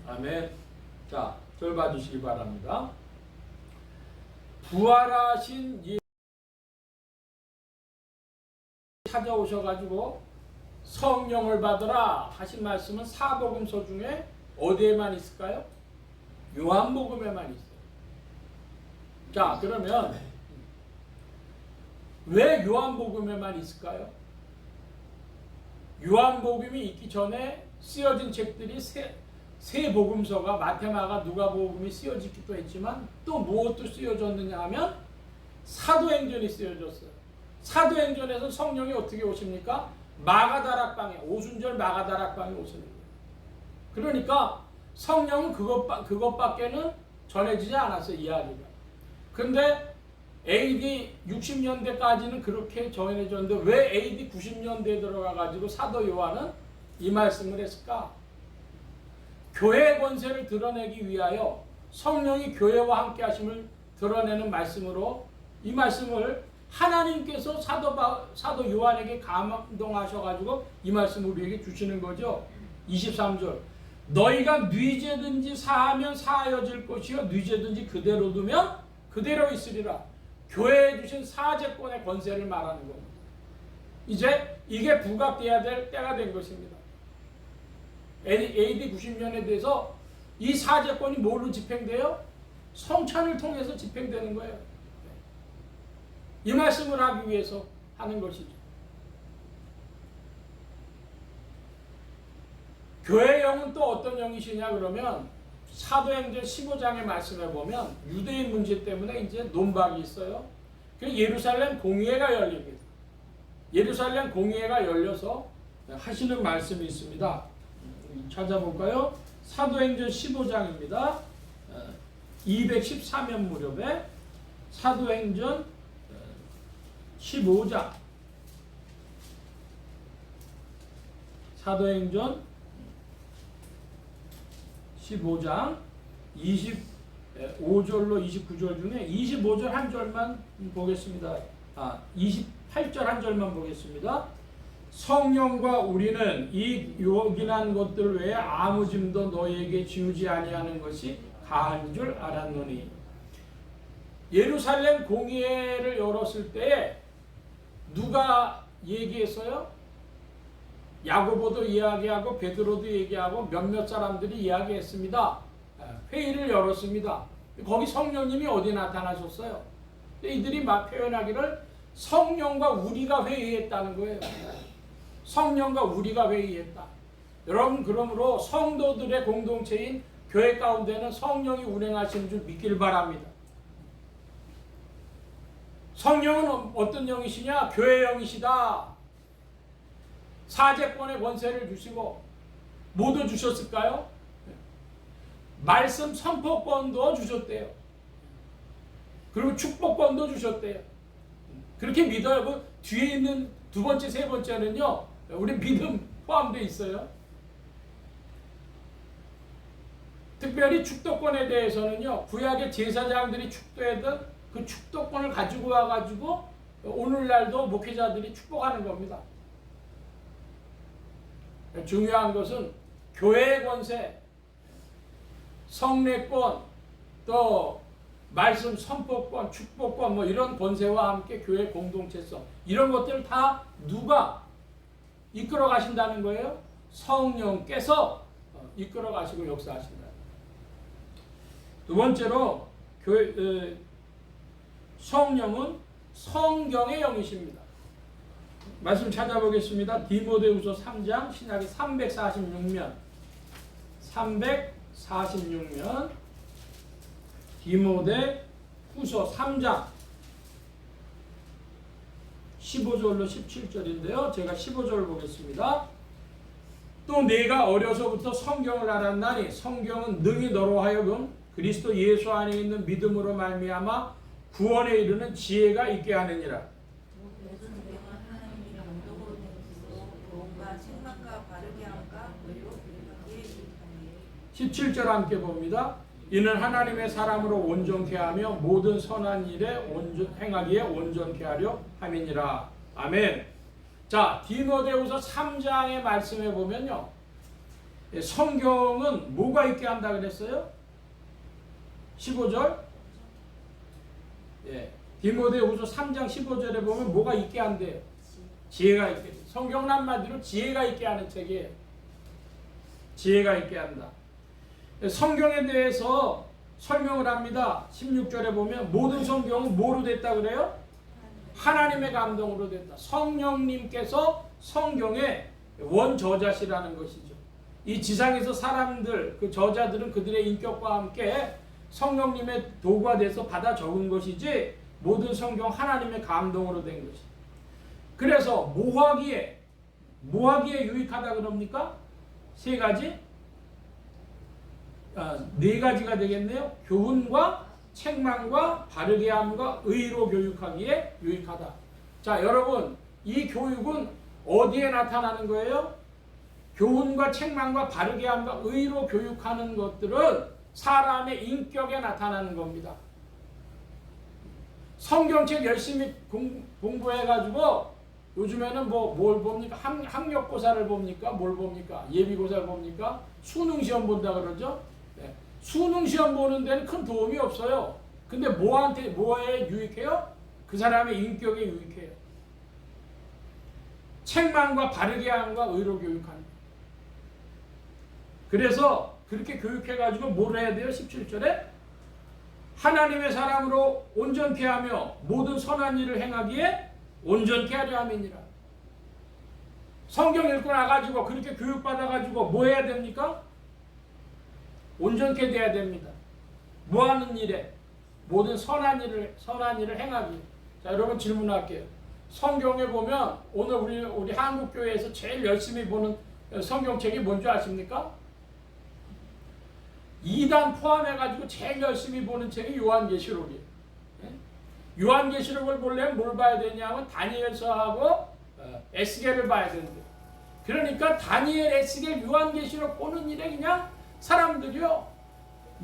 아멘. 자, 절 봐주시기 바랍니다. 부활하신 예수 찾아오셔가지고 성령을 받으라 하신 말씀은 사복음서 중에 어디에만 있을까요? 요한복음에만 있어요. 자, 그러면 왜 요한복음에만 있을까요? 요한복음이 있기 전에 쓰여진 책들이 세 복음서가 마태, 마가, 누가복음이 쓰여지기도 했지만 또 무엇도 쓰여졌느냐 하면 사도행전이 쓰여졌어요. 사도행전에서 성령이 어떻게 오십니까? 마가다락방에, 오순절 마가다락방에 오시는 거예요. 그러니까 성령은 그것밖에는 전해지지 않았어요, 이야기가. 근데 AD 60년대까지는 그렇게 전해졌는데 왜 AD 90년대에 들어가가지고 사도 요한은 이 말씀을 했을까? 교회의 권세를 드러내기 위하여 성령이 교회와 함께 하심을 드러내는 말씀으로 이 말씀을 하나님께서 사도 요한에게 감동하셔가지고 이 말씀을 우리에게 주시는 거죠. 23절. 너희가 뉘죄든지 사하면 사하여질 것이요 뉘죄든지 그대로 두면 그대로 있으리라. 교회에 주신 사제권의 권세를 말하는 겁니다. 이제 이게 부각돼야 될 때가 된 것입니다. AD 90년에 대해서 이 사제권이 뭘로 집행돼요? 성찬을 통해서 집행되는 거예요. 이 말씀을 하기 위해서 하는 것이죠. 교회의 영은 또 어떤 영이시냐 그러면 사도행전 15장의 말씀에 보면 유대인 문제 때문에 이제 논박이 있어요. 그래서 예루살렘 공의회가 열립니다. 예루살렘 공의회가 열려서 하시는 말씀이 있습니다. 찾아볼까요? 사도행전 15장입니다. 214면 무렵에 사도행전 15장 사도행전 15장 25절로 29절 중에 25절 한 절만 보겠습니다. 28절 한 절만 보겠습니다. 성령과 우리는 이 요긴한 것들 외에 아무 짐도 너희에게 지우지 아니하는 것이 다한 줄 알았노니. 예루살렘 공회를 열었을 때 누가 얘기했어요? 야고보도 이야기하고 베드로도 얘기하고 몇몇 사람들이 이야기했습니다. 회의를 열었습니다. 거기 성령님이 어디 나타나셨어요? 이들이 막 표현하기를 성령과 우리가 회의했다는 거예요. 성령과 우리가 회의했다. 여러분, 그러므로 성도들의 공동체인 교회 가운데는 성령이 운행하시는 줄 믿길 바랍니다. 성령은 어떤 영이시냐? 교회 영이시다. 사제권의 권세를 주시고 뭐도 주셨을까요? 말씀 선포권도 주셨대요. 그리고 축복권도 주셨대요. 그렇게 믿어요. 그 뒤에 있는 두 번째, 세 번째는요, 우리 믿음 포함되어 있어요. 특별히 축도권에 대해서는요, 구약의 제사장들이 축도했던 그 축도권을 가지고 와가지고 오늘날도 목회자들이 축복하는 겁니다. 중요한 것은 교회의 권세, 성례권, 또 말씀 선포권, 축복권, 뭐 이런 권세와 함께 교회 공동체성, 이런 것들을 다 누가 이끌어 가신다는 거예요? 성령께서 이끌어 가시고 역사하신다. 두 번째로 성령은 성경의 영이십니다. 말씀 찾아보겠습니다. 디모데후서 3장, 신약이 346면 디모데후서 3장 15절로 17절인데요. 제가 15절 보겠습니다. 또 내가 어려서부터 성경을 알았나니 성경은 능히 너로 하여금 그리스도 예수 안에 있는 믿음으로 말미암아 구원에 이르는 지혜가 있게 하느니라. 17절 함께 봅니다. 이는 하나님의 사람으로 온전케 하며 모든 선한 일에 행하기에 온전케 하려 함이니라. 아멘. 자, 디모데후서 3장의 말씀에 보면요, 성경은 뭐가 있게 한다 그랬어요? 15절. 디모데후서 3장 15절에 보면 뭐가 있게 한대요? 지혜가 있게. 성경은 한마디로 지혜가 있게 하는 책이에요. 지혜가 있게 한다. 성경에 대해서 설명을 합니다. 16절에 보면 모든 성경은 뭐로 됐다 그래요? 하나님의 감동으로 됐다. 성령님께서 성경의 원저자시라는 것이죠. 이 지상에서 사람들, 그 저자들은 그들의 인격과 함께 성령님의 도구가 돼서 받아 적은 것이지 모든 성경 하나님의 감동으로 된 것이. 그래서 뭐하기에 유익하다 그럽니까? 세 가지? 네 가지가 되겠네요. 교훈과 책망과 바르게 함과 의로 교육하기에 유익하다. 자, 여러분, 이 교육은 어디에 나타나는 거예요? 교훈과 책망과 바르게 함과 의로 교육하는 것들은 사람의 인격에 나타나는 겁니다. 성경책 열심히 공부해가지고 요즘에는 뭘 봅니까? 학력고사를 봅니까? 뭘 봅니까? 예비고사를 봅니까? 수능시험 본다 그러죠? 네. 수능시험 보는 데는 큰 도움이 없어요. 근데 뭐에 유익해요? 그 사람의 인격에 유익해요. 책망과 바르게 함과 의로 교육하는. 그래서 그렇게 교육해가지고 뭘 해야 돼요? 17절에 하나님의 사람으로 온전케 하며 모든 선한 일을 행하기에 온전케 하려 함이니라. 성경 읽고 나가지고 그렇게 교육받아가지고 뭐 해야 됩니까? 온전케 돼야 됩니다. 뭐 하는 일에? 모든 선한 일을 행하기. 자, 여러분 질문할게요. 성경에 보면 오늘 우리 한국교회에서 제일 열심히 보는 성경책이 뭔지 아십니까? 2단 포함해가지고 제일 열심히 보는 책이 요한계시록이에요. 요한계시록을 보려면 뭘 봐야 되냐면 다니엘서하고 에스겔을 봐야 되는데, 그러니까 다니엘, 에스겔, 요한계시록 보는 일에 그냥 사람들이요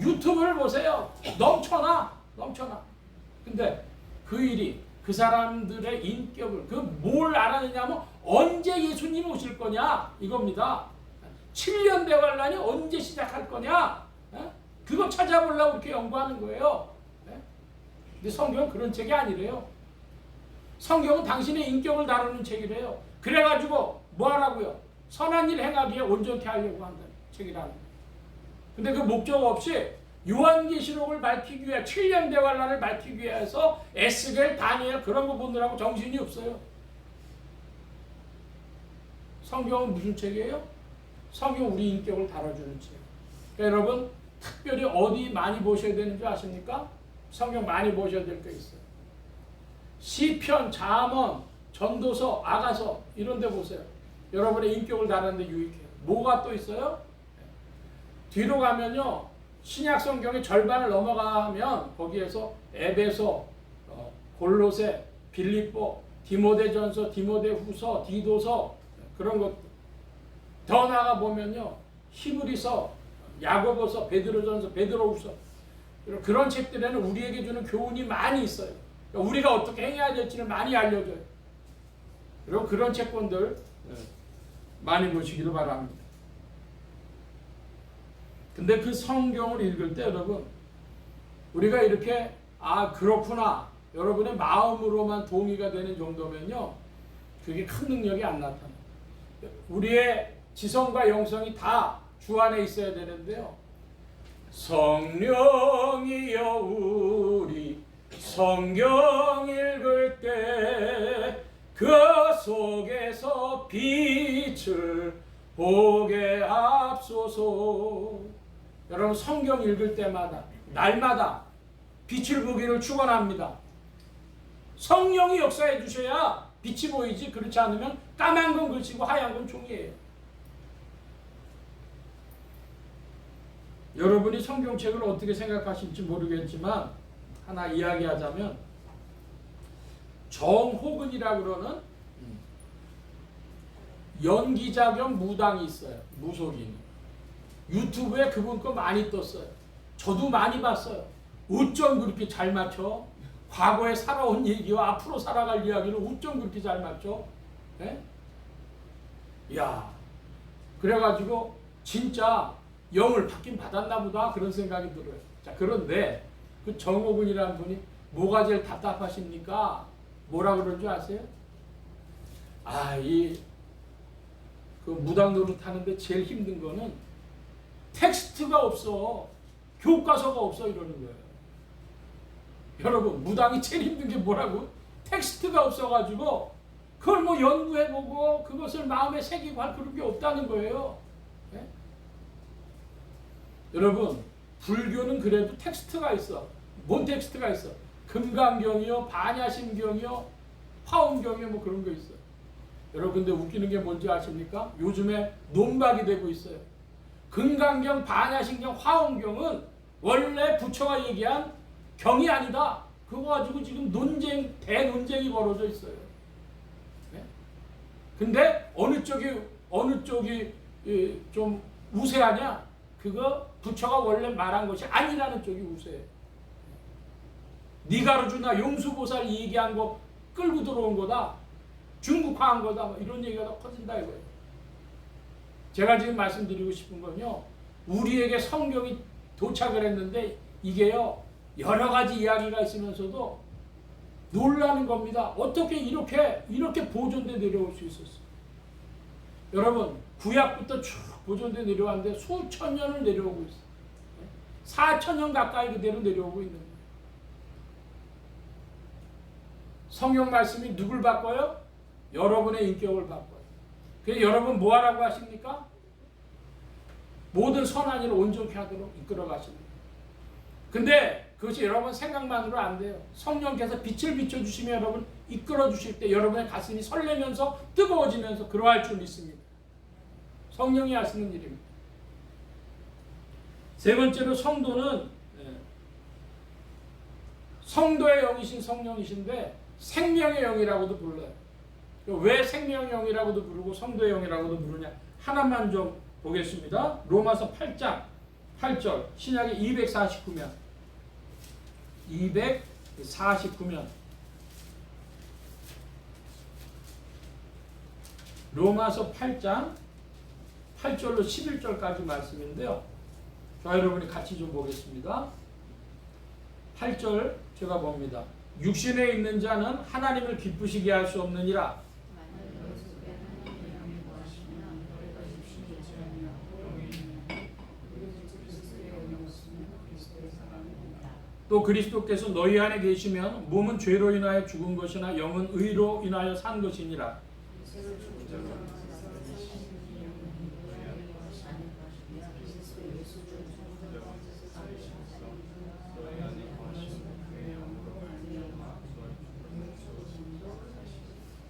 유튜브를 보세요. 넘쳐나. 근데 그 일이 그 사람들의 인격을 뭘 알아내냐면 언제 예수님 오실 거냐 이겁니다. 7년 대관란이 언제 시작할 거냐, 그거 찾아보려고 이렇게 연구하는 거예요. 네? 근데 성경은 그런 책이 아니래요. 성경은 당신의 인격을 다루는 책이래요. 그래가지고 뭐 하라고요? 선한 일 행하기에 온전케 하려고 한다는 책이라는 거예요. 근데 그 목적 없이 요한계시록을 밝히기 위해 7년 대환란을 밝히기 위해서 에스겔, 다니엘 그런 거 보느라고 정신이 없어요. 성경은 무슨 책이에요? 성경 우리 인격을 다뤄주는 책. 그러니까 여러분 특별히 어디 많이 보셔야 되는 줄 아십니까? 성경 많이 보셔야 될 거 있어요. 시편, 잠언, 전도서, 아가서 이런 데 보세요. 여러분의 인격을 다루는 데 유익해요. 뭐가 또 있어요? 뒤로 가면요. 신약 성경의 절반을 넘어가면 거기에서 에베소, 골로새, 빌립보, 디모데전서, 디모데후서, 디도서 그런 것. 더 나아가 보면요. 히브리서, 야고보서, 베드로전서, 베드로후서 그런 책들에는 우리에게 주는 교훈이 많이 있어요. 그러니까 우리가 어떻게 행해야 될지를 많이 알려줘요. 그리고 그런 책권들 많이 보시기를 바랍니다. 근데 그 성경을 읽을 때 여러분 우리가 이렇게 그렇구나 여러분의 마음으로만 동의가 되는 정도면요 그게 큰 능력이 안 나타나요. 우리의 지성과 영성이 다 주 안에 있어야 되는데요. 성령이여 우리 성경 읽을 때 그 속에서 빛을 보게 앞소서. 여러분 성경 읽을 때마다 날마다 빛을 보기를 축원합니다. 성령이 역사해 주셔야 빛이 보이지 그렇지 않으면 까만 건 글씨고 하얀 건 종이에요. 여러분이 성경책을 어떻게 생각하실지 모르겠지만 하나 이야기하자면 정호근이라고 그러는 연기자 겸 무당이 있어요. 무속인. 유튜브에 그분 거 많이 떴어요. 저도 많이 봤어요. 어쩜 그렇게 잘 맞춰? 과거에 살아온 얘기와 앞으로 살아갈 이야기를 어쩜 그렇게 잘 맞춰? 예? 야, 그래가지고 진짜 영을 받긴 받았나 보다 그런 생각이 들어요. 자, 그런데 그 정호근이라는 분이 뭐가 제일 답답하십니까? 뭐라 그런 줄 아세요? 그 무당 노릇 하는데 제일 힘든 거는 텍스트가 없어. 교과서가 없어 이러는 거예요. 여러분 무당이 제일 힘든 게 뭐라고? 텍스트가 없어가지고 그걸 뭐 연구해보고 그것을 마음에 새기고 할 그런 게 없다는 거예요. 네? 여러분 불교는 그래도 텍스트가 있어. 뭔 텍스트가 있어? 금강경이요, 반야심경이요, 화엄경이요 뭐 그런 거 있어. 여러분 근데 웃기는 게 뭔지 아십니까? 요즘에 논박이 되고 있어요. 금강경, 반야심경, 화엄경은 원래 부처가 얘기한 경이 아니다. 그거 가지고 지금 대논쟁이 벌어져 있어요. 네? 근데 어느 쪽이 좀 우세하냐? 그거 부처가 원래 말한 것이 아니라는 쪽이 우세해요. 니가르주나 용수보살 얘기한 거 끌고 들어온 거다. 중국화한 거다. 뭐 이런 얘기가 더 커진다 이거예요. 제가 지금 말씀드리고 싶은 건요. 우리에게 성경이 도착을 했는데 이게요. 여러 가지 이야기가 있으면서도 놀라는 겁니다. 어떻게 이렇게 보존돼 내려올 수 있었어요. 여러분 구약부터 쭉 보존돼 내려왔는데 수천 년을 내려오고 있어요. 4,000년 가까이 그대로 내려오고 있는 거예요. 성경 말씀이 누굴 바꿔요? 여러분의 인격을 바꿔요. 그래서 여러분 뭐 하라고 하십니까? 모든 선한 일을 온전케 하도록 이끌어 가십니다. 근데 그것이 여러분 생각만으로 안 돼요. 성령께서 빛을 비춰주시며 여러분 이끌어 주실 때 여러분의 가슴이 설레면서 뜨거워지면서 그러할 줄 믿습니다. 성령이 하시는 일입니다. 세 번째로 성도는 성도의 영이신 성령이신데 생명의 영이라고도 불러요. 왜 생명의 영이라고도 부르고 성도의 영이라고도 부르냐? 하나만 좀 보겠습니다. 로마서 8장 8절 신약의 249면 249면 로마서 8장 8절로 11절까지 말씀인데요. 자, 여러분이 같이 좀 보겠습니다. 8절 제가 봅니다. 육신에 있는 자는 하나님을 기쁘시게 할 수 없느니라. 또 그리스도께서 너희 안에 계시면 몸은 죄로 인하여 죽은 것이나 영은 의로 인하여 산 것이니라.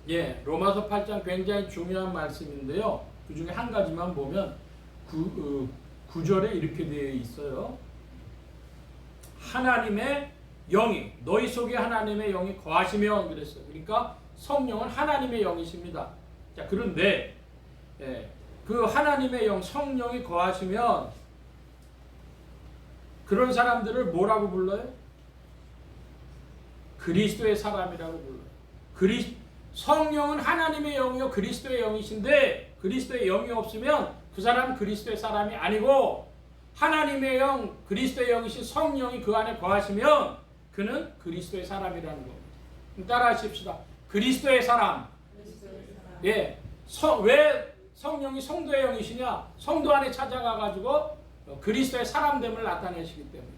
예, 로마서 8장 굉장히 중요한 말씀인데요. 그 중에 한 가지만 보면 9절에 이렇게 되어 있어요. 하나님의 영이 너희 속에 하나님의 영이 거하시면 그랬어요. 그러니까 성령은 하나님의 영이십니다. 자, 그런데 그 하나님의 영 성령이 거하시면 그런 사람들을 뭐라고 불러요? 그리스도의 사람이라고 불러요. 성령은 하나님의 영이요 그리스도의 영이신데 그리스도의 영이 없으면 그 사람은 그리스도의 사람이 아니고 하나님의 영, 그리스도의 영이신 성령이 그 안에 거하시면 그는 그리스도의 사람이라는 겁니다. 따라 하십시다. 그리스도의 사람. 예, 왜 성령이 성도의 영이시냐? 성도 안에 찾아가가지고 그리스도의 사람됨을 나타내시기 때문에.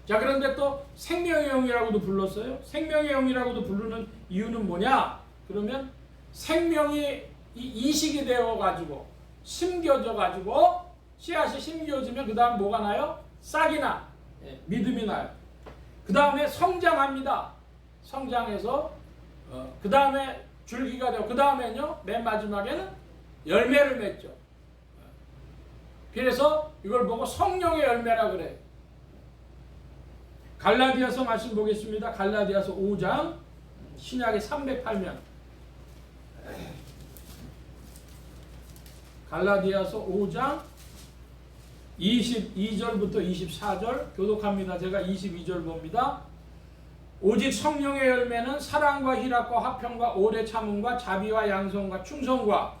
자, 그런데 또 생명의 영이라고도 불렀어요. 생명의 영이라고도 부르는 이유는 뭐냐? 그러면 생명이 이식이 되어가지고 심겨져가지고 씨앗이 심겨지면 그 다음 뭐가 나요? 싹이 나. 믿음이 나요. 그 다음에 성장합니다. 성장해서 그 다음에 줄기가 되고 그 다음에는요 맨 마지막에는 열매를 맺죠. 그래서 이걸 보고 성령의 열매라 그래요. 갈라디아서 말씀 보겠습니다. 갈라디아서 5장 신약의 308면 갈라디아서 5장 22절부터 24절 교독합니다. 제가 22절 봅니다. 오직 성령의 열매는 사랑과 희락과 화평과 오래 참음과 자비와 양성과 충성과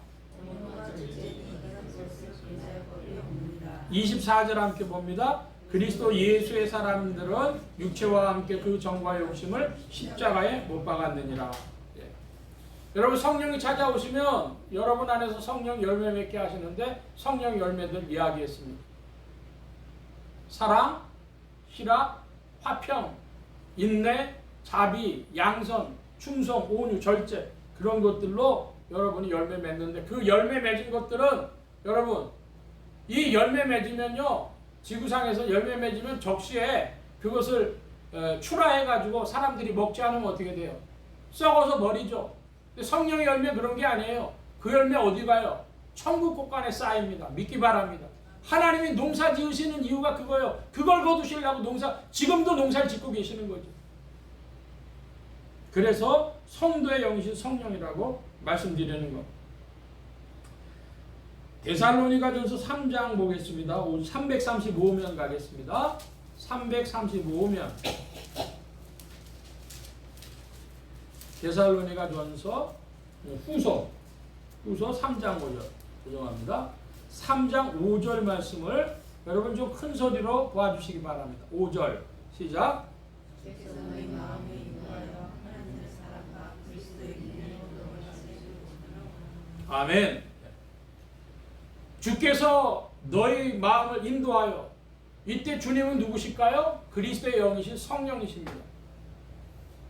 24절 함께 봅니다. 그리스도 예수의 사람들은 육체와 함께 그 정과 욕심을 십자가에 못 박았느니라. 예. 여러분 성령이 찾아오시면 여러분 안에서 성령 열매 맺게 하시는데 성령 열매들 이야기했습니다. 사랑, 희락, 화평, 인내, 자비, 양선, 충성, 온유, 절제 그런 것들로 여러분이 열매 맺는데 그 열매 맺은 것들은 여러분 이 열매 맺으면요 지구상에서 열매 맺으면 적시에 그것을 출하해가지고 사람들이 먹지 않으면 어떻게 돼요? 썩어서 버리죠. 근데 성령의 열매 그런 게 아니에요. 그 열매 어디 가요? 천국 곳간에 쌓입니다. 믿기 바랍니다. 하나님이 농사 지으시는 이유가 그거예요. 그걸 거두시려고 지금도 농사를 짓고 계시는 거죠. 그래서 성도의 영이신 성령이라고 말씀드리는 것. 데살로니가전서 3장 보겠습니다. 335면 가겠습니다. 335면 데살로니가전서 후서 3장 5절 고정합니다. 3장 5절 말씀을 여러분 좀 큰 소리로 보아주시기 바랍니다. 5절 시작. 아멘. 주께서 너희 마음을 인도하여 이때 주님은 누구실까요? 그리스도의 영이신 성령이십니다.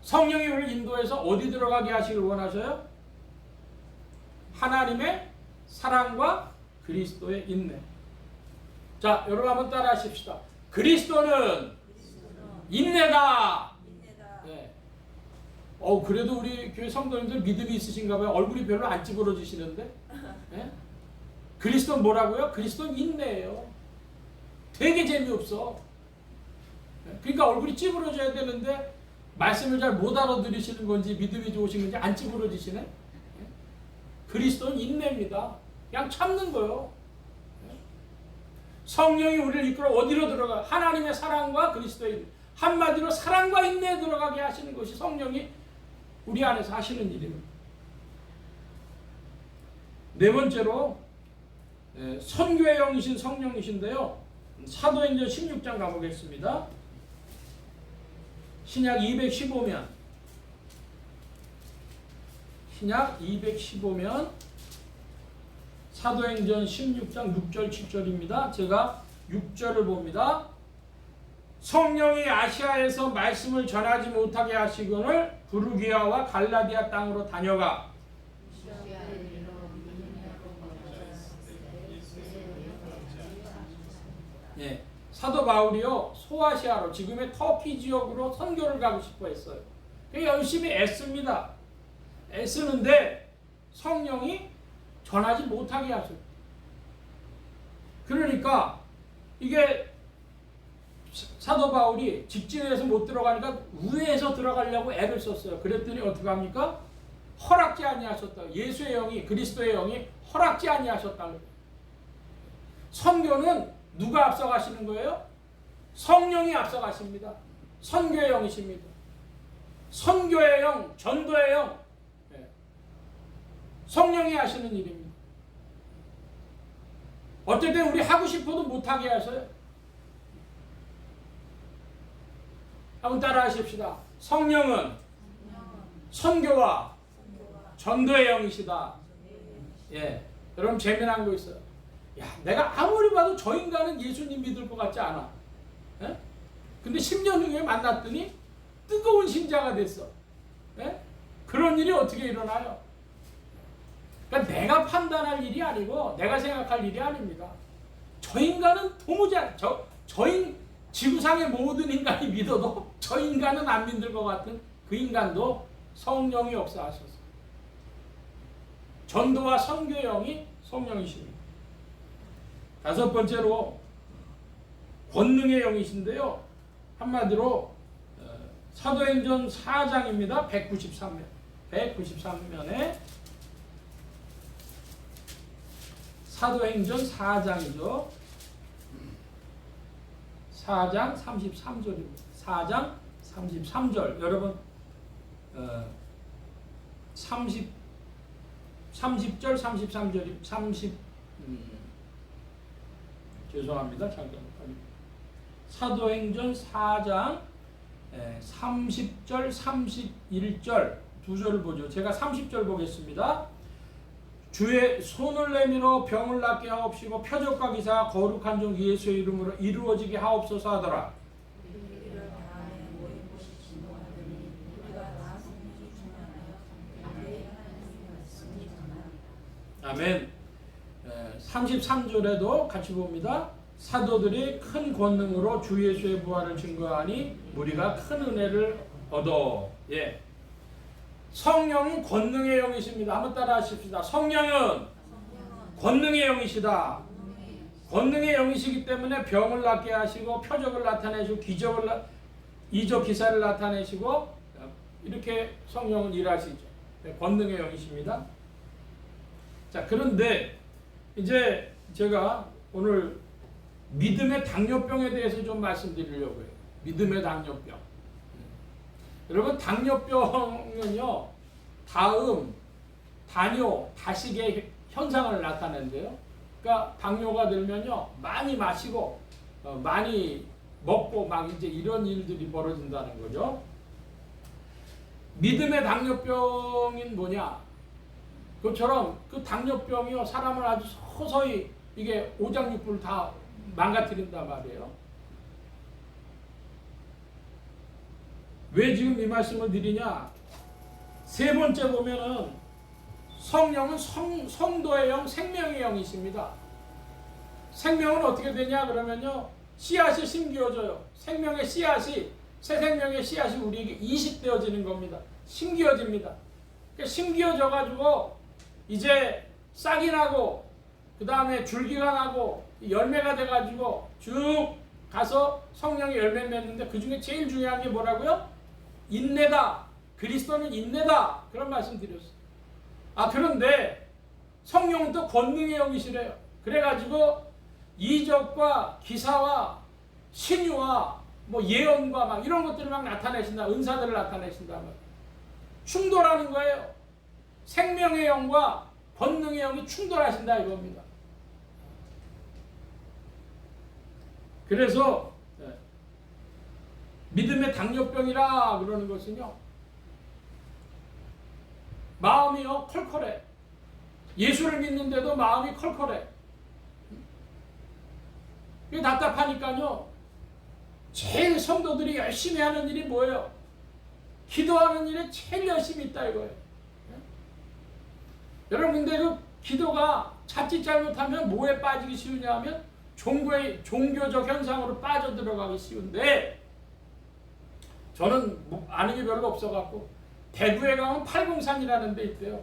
성령이 우리를 인도해서 어디 들어가게 하시길 원하셔요? 하나님의 사랑과 그리스도의 인내. 자, 여러분 한번 따라 하십시다. 그리스도는 인내다. 네. 그래도 우리 교회 성도님들 믿음이 있으신가 봐요. 얼굴이 별로 안 찌그러지시는데. 네? 그리스도는 뭐라고요? 그리스도는 인내예요. 되게 재미없어. 그러니까 얼굴이 찌그러져야 되는데 말씀을 잘 못 알아들으시는 건지 믿음이 좋으신 건지 안 찌그러지시네. 그리스도는 인내입니다. 그냥 참는 거예요. 성령이 우리를 이끌어 어디로 들어가? 하나님의 사랑과 그리스도의 인내. 한마디로 사랑과 인내에 들어가게 하시는 것이 성령이 우리 안에서 하시는 일입니다. 네 번째로 선교의 영이신 성령이신데요. 사도행전 16장 가보겠습니다. 신약 215면 사도행전 16장 6절 7절입니다. 제가 6절을 봅니다. 성령이 아시아에서 말씀을 전하지 못하게 하시거늘 부르기아와 갈라디아 땅으로 다녀가. 예, 사도 바울이요 소아시아로 지금의 터키 지역으로 선교를 가고 싶어 했어요. 열심히 애씁니다. 애쓰는데 성령이 전하지 못하게 하셔요. 그러니까 이게 사도 바울이 직진해서 못 들어가니까 우회해서 들어가려고 애를 썼어요. 그랬더니 어떻게 합니까? 허락지 아니하셨다. 예수의 영이, 그리스도의 영이 허락지 아니하셨다. 선교는 누가 앞서가시는 거예요? 성령이 앞서가십니다. 선교의 영이십니다. 선교의 영, 전도의 영, 성령이 하시는 일입니다. 어떨 때 우리 하고 싶어도 못하게 하셔요. 한번 따라 하십시다. 성령은 선교와 전도의 영이시다. 예, 여러분 재미난 거 있어요. 야, 내가 아무리 봐도 저 인간은 예수님 믿을 것 같지 않아. 예? 근데 10년 후에 만났더니 뜨거운 신자가 됐어. 예? 그런 일이 어떻게 일어나요? 그러니까 내가 판단할 일이 아니고 내가 생각할 일이 아닙니다. 저 인간은 도무지 지구상의 모든 인간이 믿어도 저 인간은 안 믿을 것 같은 그 인간도 성령이 역사하셨어요. 전도와 선교의 영이 성령이십니다. 다섯 번째로 권능의 영이신데요. 한마디로 사도행전 4장입니다. 193면. 193면에 사도행전 4장이죠. 4장 33절입니다. 4장 33절. 여러분 30절 33절이 죄송합니다. 잠깐. 사도행전 4장 30절 31절 두 절을 보죠. 제가 30절 보겠습니다. 주의 손을 내밀어 병을 낫게 하옵시고 표적과 기사가 거룩한 종 예수의 이름으로 이루어지게 하옵소서 하더라. 아멘. 33절에도 같이 봅니다. 사도들이 큰 권능으로 주 예수의 부활을 증거하니 무리가 큰 은혜를 얻어. 예. 성령은 권능의 영이십니다. 한번 따라 하십시다. 성령은 권능의 영이시다. 권능의 영이시기 때문에 병을 낫게 하시고 표적을 나타내시고 이적 기사를 나타내시고 이렇게 성령은 일하시죠. 네, 권능의 영이십니다. 자, 그런데 이제 제가 오늘 믿음의 당뇨병에 대해서 좀 말씀드리려고 해요. 믿음의 당뇨병. 여러분, 당뇨병은요, 다음, 다뇨, 다식의 현상을 나타낸대요. 그러니까 당뇨가 들면요, 많이 마시고 많이 먹고 막 이제 이런 일들이 벌어진다는 거죠. 믿음의 당뇨병인 뭐냐? 그처럼 그 당뇨병이요, 사람을 아주 서서히 이게 오장육부를 다 망가뜨린단 말이에요. 왜 지금 이 말씀을 드리냐? 세 번째 보면은 성령은 성도의 영, 생명의 영이십니다. 생명은 어떻게 되냐 그러면요, 씨앗이 심기어져요. 생명의 씨앗이, 새 생명의 씨앗이 우리에게 이식되어지는 겁니다. 심기어집니다. 그러니까 심기어져 가지고 이제 싹이 나고 그 다음에 줄기가 나고 열매가 돼 가지고 쭉 가서 성령의 열매를 맺는데 그 중에 제일 중요한 게 뭐라고요? 인내다. 그리스도는 인내다. 그런 말씀 드렸어요. 그런데 성령은 또 권능의 영이시래요. 그래가지고 이적과 기사와 신유와 뭐 예언과 막 이런 것들을 막 나타내신다. 은사들을 나타내신다. 충돌하는 거예요. 생명의 영과 권능의 영이 충돌하신다 이겁니다. 그래서 믿음의 당뇨병이라 그러는 것은요, 마음이요 컬컬해. 예수를 믿는데도 마음이 컬컬해. 이게 답답하니까요, 제일 성도들이 열심히 하는 일이 뭐예요? 기도하는 일에 제일 열심히 있다 이거예요. 여러분, 근데 그 기도가 자칫 잘못하면 뭐에 빠지기 쉬우냐 하면 종교적 현상으로 빠져들어가기 쉬운데, 저는 아는 게 별로 없어갖고 대구에 가면 팔공산이라는 데 있대요.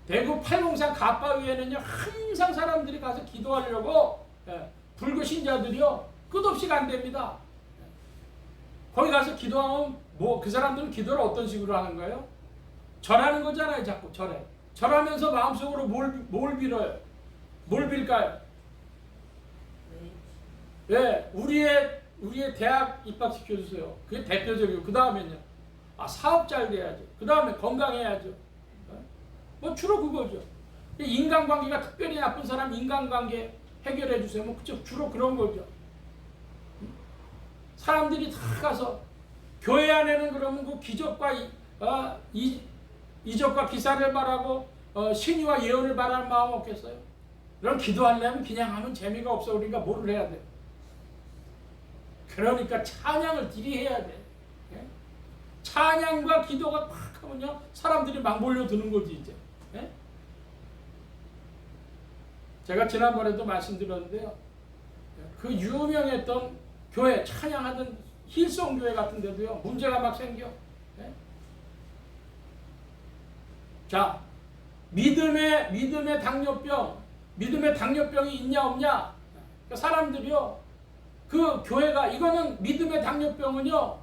대구 팔공산 가빠위에는요 항상 사람들이 가서 기도하려고 불교 신자들이요 끝없이 간답니다. 거기 가서 기도하면 뭐 그 사람들은 기도를 어떤 식으로 하는 거예요? 절하는 거잖아요. 자꾸 절하면서 마음속으로 뭘 빌어요? 뭘 빌까요? 예, 우리의 대학 입학시켜주세요. 그게 대표적이고, 그 다음에는요, 사업 잘 돼야죠. 그 다음에 건강해야죠. 뭐 주로 그거죠. 인간관계가 특별히 나쁜 사람 인간관계 해결해 주세요. 뭐 주로 그런 거죠. 사람들이 다 가서 교회 안에는 그러면 그 기적과 이적과 기사를 바라고 신의와 예언을 바라는 마음 없겠어요? 그럼 기도하려면 그냥 하면 재미가 없어. 우리가 뭐를 해야 돼? 그러니까 찬양을 들이해야 돼. 예? 찬양과 기도가 팍 하면요 사람들이 막 몰려드는 거지 이제. 예? 제가 지난번에도 말씀드렸는데요, 그 유명했던 교회 찬양하던 힐송 교회 같은 데도요 문제가 막 생겨. 예? 자, 믿음의 당뇨병이 있냐 없냐? 그러니까 사람들이요 그 교회가, 이거는 믿음의 당뇨병은요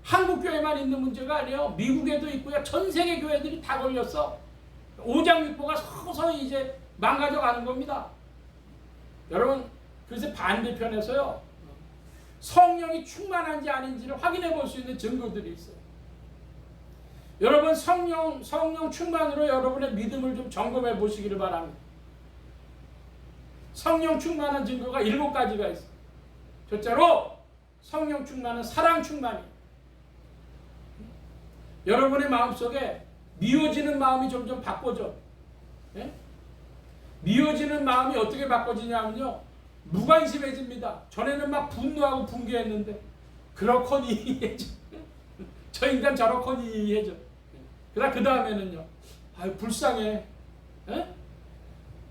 한국 교회만 있는 문제가 아니에요. 미국에도 있고요. 전 세계 교회들이 다 걸렸어. 오장육부가 서서히 이제 망가져가는 겁니다. 여러분, 그래서 반대편에서요 성령이 충만한지 아닌지를 확인해 볼 수 있는 증거들이 있어요. 여러분, 성령 충만으로 여러분의 믿음을 좀 점검해 보시기를 바랍니다. 성령 충만한 증거가 7가지가 있어요. 첫째로 성령 충만은 사랑 충만이에요. 여러분의 마음속에 미워지는 마음이 점점 바꿔져. 예? 미워지는 마음이 어떻게 바꿔지냐면요, 무관심해집니다. 전에는 막 분노하고 분개했는데 그렇거니 해져. 저 인간 저렇거니 해져. 그 다음에는요, 불쌍해. 예?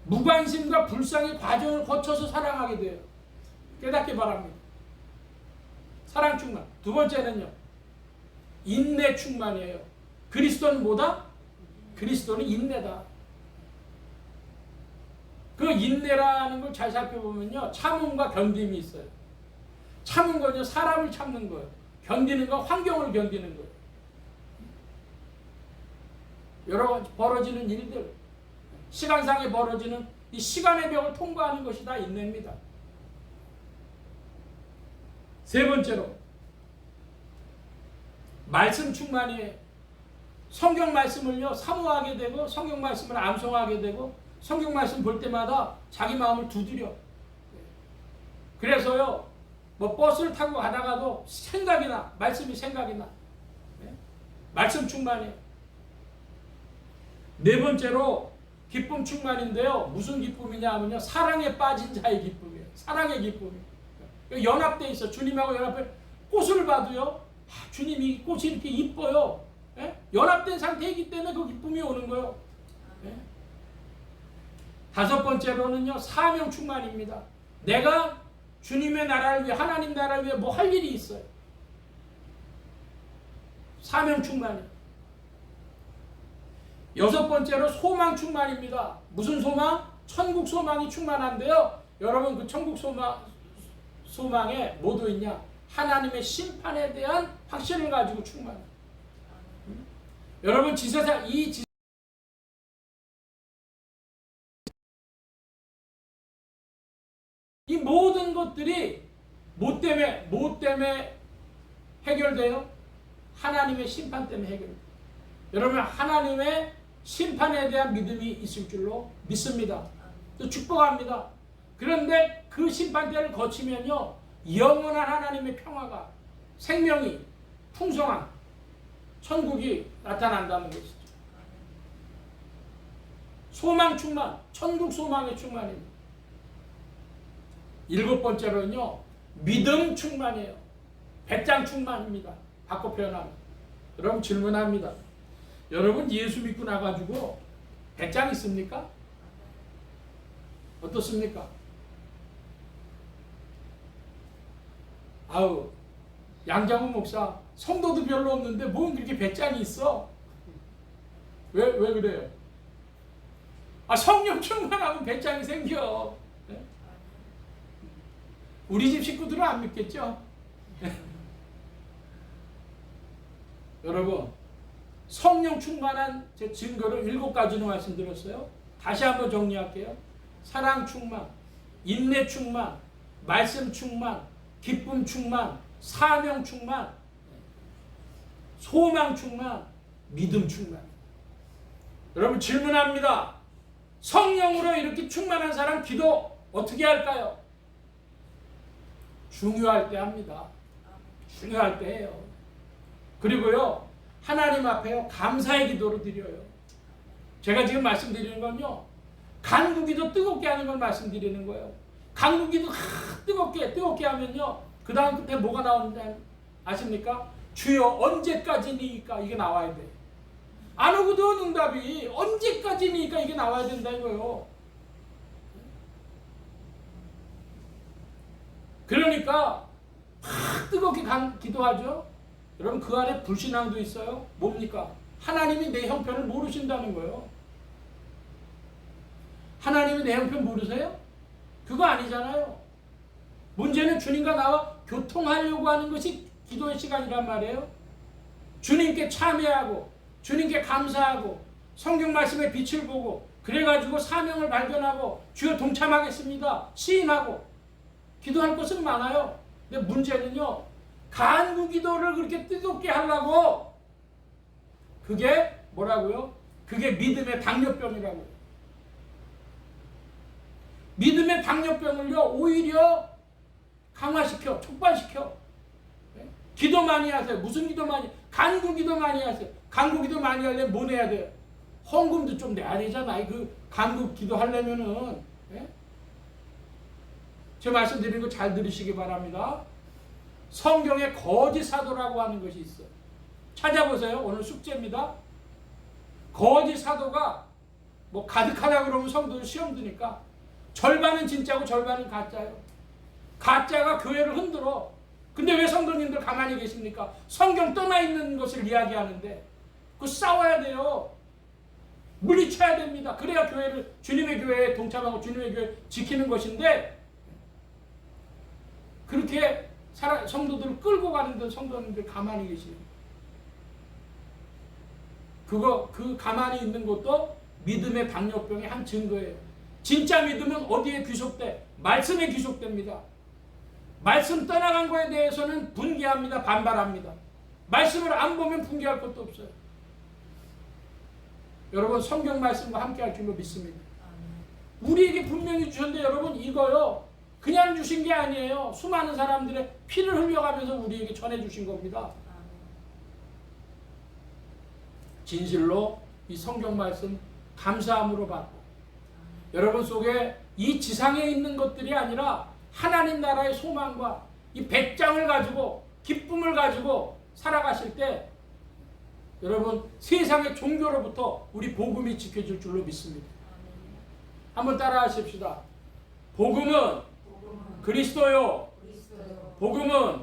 무관심과 불쌍의 과정을 거쳐서 사랑하게 돼요. 깨닫기 바랍니다. 사랑 충만. 두 번째는요, 인내 충만이에요. 그리스도는 뭐다? 그리스도는 인내다. 그 인내라는 걸 잘 살펴보면요, 참음과 견딤이 있어요. 참은 건요 사람을 참는 거예요. 견디는 건 환경을 견디는 거예요. 여러 벌어지는 일들, 시간상에 벌어지는 이 시간의 벽을 통과하는 것이 다 인내입니다. 세 번째로 말씀 충만이에요. 성경 말씀을요 사모하게 되고, 성경 말씀을 암송하게 되고, 성경 말씀 볼 때마다 자기 마음을 두드려. 그래서요 뭐 버스를 타고 가다가도 생각이 나. 말씀이 생각이 나. 말씀 충만이에요. 네 번째로 기쁨 충만인데요, 무슨 기쁨이냐 하면요 사랑에 빠진 자의 기쁨이에요. 사랑의 기쁨이에요. 연합돼 있어. 주님하고 연합해. 꽃을 봐도요, 주님이 꽃이 이렇게 이뻐요. 예? 연합된 상태이기 때문에 그 기쁨이 오는 거예요. 예? 다섯 번째로는요, 사명 충만입니다. 내가 주님의 나라를 위해, 하나님 나라를 위해 뭐 할 일이 있어요. 사명 충만이에요. 여섯 번째로 소망 충만입니다. 무슨 소망? 천국 소망이 충만한데요, 여러분 그 천국 소망에 뭐도 있냐? 하나님의 심판에 대한 확신을 가지고 충만해요. 여러분 지세상 이 모든 것들이 뭐 때문에 해결돼요? 하나님의 심판 때문에 해결돼요. 여러분 하나님의 심판에 대한 믿음이 있을 줄로 믿습니다. 또 축복합니다. 그런데 그 심판대를 거치면요, 영원한 하나님의 평화가, 생명이 풍성한 천국이 나타난다는 것이죠. 소망 충만, 천국 소망의 충만입니다. 7번째로는요, 믿음 충만이에요. 배짱 충만입니다. 바꿔 표현하면. 여러분 질문합니다. 여러분 예수 믿고 나가지고 배짱 있습니까? 어떻습니까? 아우, 양장훈 목사, 성도도 별로 없는데 뭔 그렇게 배짱이 있어? 왜 그래요? 아, 성령 충만하면 배짱이 생겨. 네? 우리 집 식구들은 안 믿겠죠? 여러분, 성령 충만한 제 증거를 7가지로 말씀드렸어요. 다시 한번 정리할게요. 사랑 충만, 인내 충만, 말씀 충만, 기쁨 충만, 사명 충만, 소망 충만, 믿음 충만. 여러분 질문합니다. 성령으로 이렇게 충만한 사람 기도 어떻게 할까요? 중요할 때 합니다. 중요할 때 해요. 그리고요, 하나님 앞에요, 감사의 기도를 드려요. 제가 지금 말씀드리는 건요, 간구기도 뜨겁게 하는 걸 말씀드리는 거예요. 간구기도 뜨겁게 하면요, 그 다음 끝에 뭐가 나오는지 아십니까? 주여 언제까지니까 이게 나와야 돼. 안 오거든 응답이. 언제까지니까 이게 나와야 된다 이거요. 그러니까 막 뜨겁게 기도하죠. 여러분 그 안에 불신앙도 있어요. 뭡니까? 하나님이 내 형편을 모르신다는 거예요. 하나님이 내 형편 모르세요? 그거 아니잖아요. 문제는 주님과 나와 교통하려고 하는 것이 기도의 시간이란 말이에요. 주님께 참여하고 주님께 감사하고 성경 말씀의 빛을 보고 그래가지고 사명을 발견하고 주여 동참하겠습니다 시인하고 기도할 것은 많아요. 근데 문제는요, 간구 기도를 그렇게 뜨겁게 하려고, 그게 뭐라고요? 그게 믿음의 당뇨병이라고요. 믿음의 당뇨병을요 오히려 강화시켜, 촉발시켜. 기도 많이 하세요. 무슨 기도 많이? 간구 기도 많이 하세요. 간구 기도 많이 하려면 뭐 내야 돼요? 헌금도 좀 내야 되잖아. 그 간구 기도 하려면은. 예? 제가 말씀드리는 거 잘 들으시기 바랍니다. 성경에 거짓 사도라고 하는 것이 있어요. 찾아보세요. 오늘 숙제입니다. 거짓 사도가 뭐 가득하다 그러면 성도들 시험 드니까 절반은 진짜고 절반은 가짜예요. 가짜가 교회를 흔들어. 근데 왜 성도님들 가만히 계십니까? 성경 떠나 있는 것을 이야기하는데 그 싸워야 돼요. 물리쳐야 됩니다. 그래야 교회를 주님의 교회에 동참하고 주님의 교회 지키는 것인데 그렇게 성도들을 끌고 가는데 성도님들 가만히 계시는 그 가만히 있는 것도 믿음의 당뇨병의 한 증거예요. 진짜 믿음은 어디에 귀속돼? 말씀에 귀속됩니다. 말씀 떠나간 거에 대해서는 분개합니다. 반발합니다. 말씀을 안 보면 분개할 것도 없어요. 여러분 성경 말씀과 함께 할 줄로 믿습니다. 우리에게 분명히 주셨는데 여러분 이거요 그냥 주신 게 아니에요. 수많은 사람들의 피를 흘려가면서 우리에게 전해주신 겁니다. 진실로 이 성경 말씀 감사함으로 받고 여러분 속에 이 지상에 있는 것들이 아니라 하나님 나라의 소망과 이 배짱을 가지고 기쁨을 가지고 살아가실 때 여러분 세상의 종교로부터 우리 복음이 지켜질 줄로 믿습니다. 한번 따라 하십시다. 복음은 그리스도요. 복음은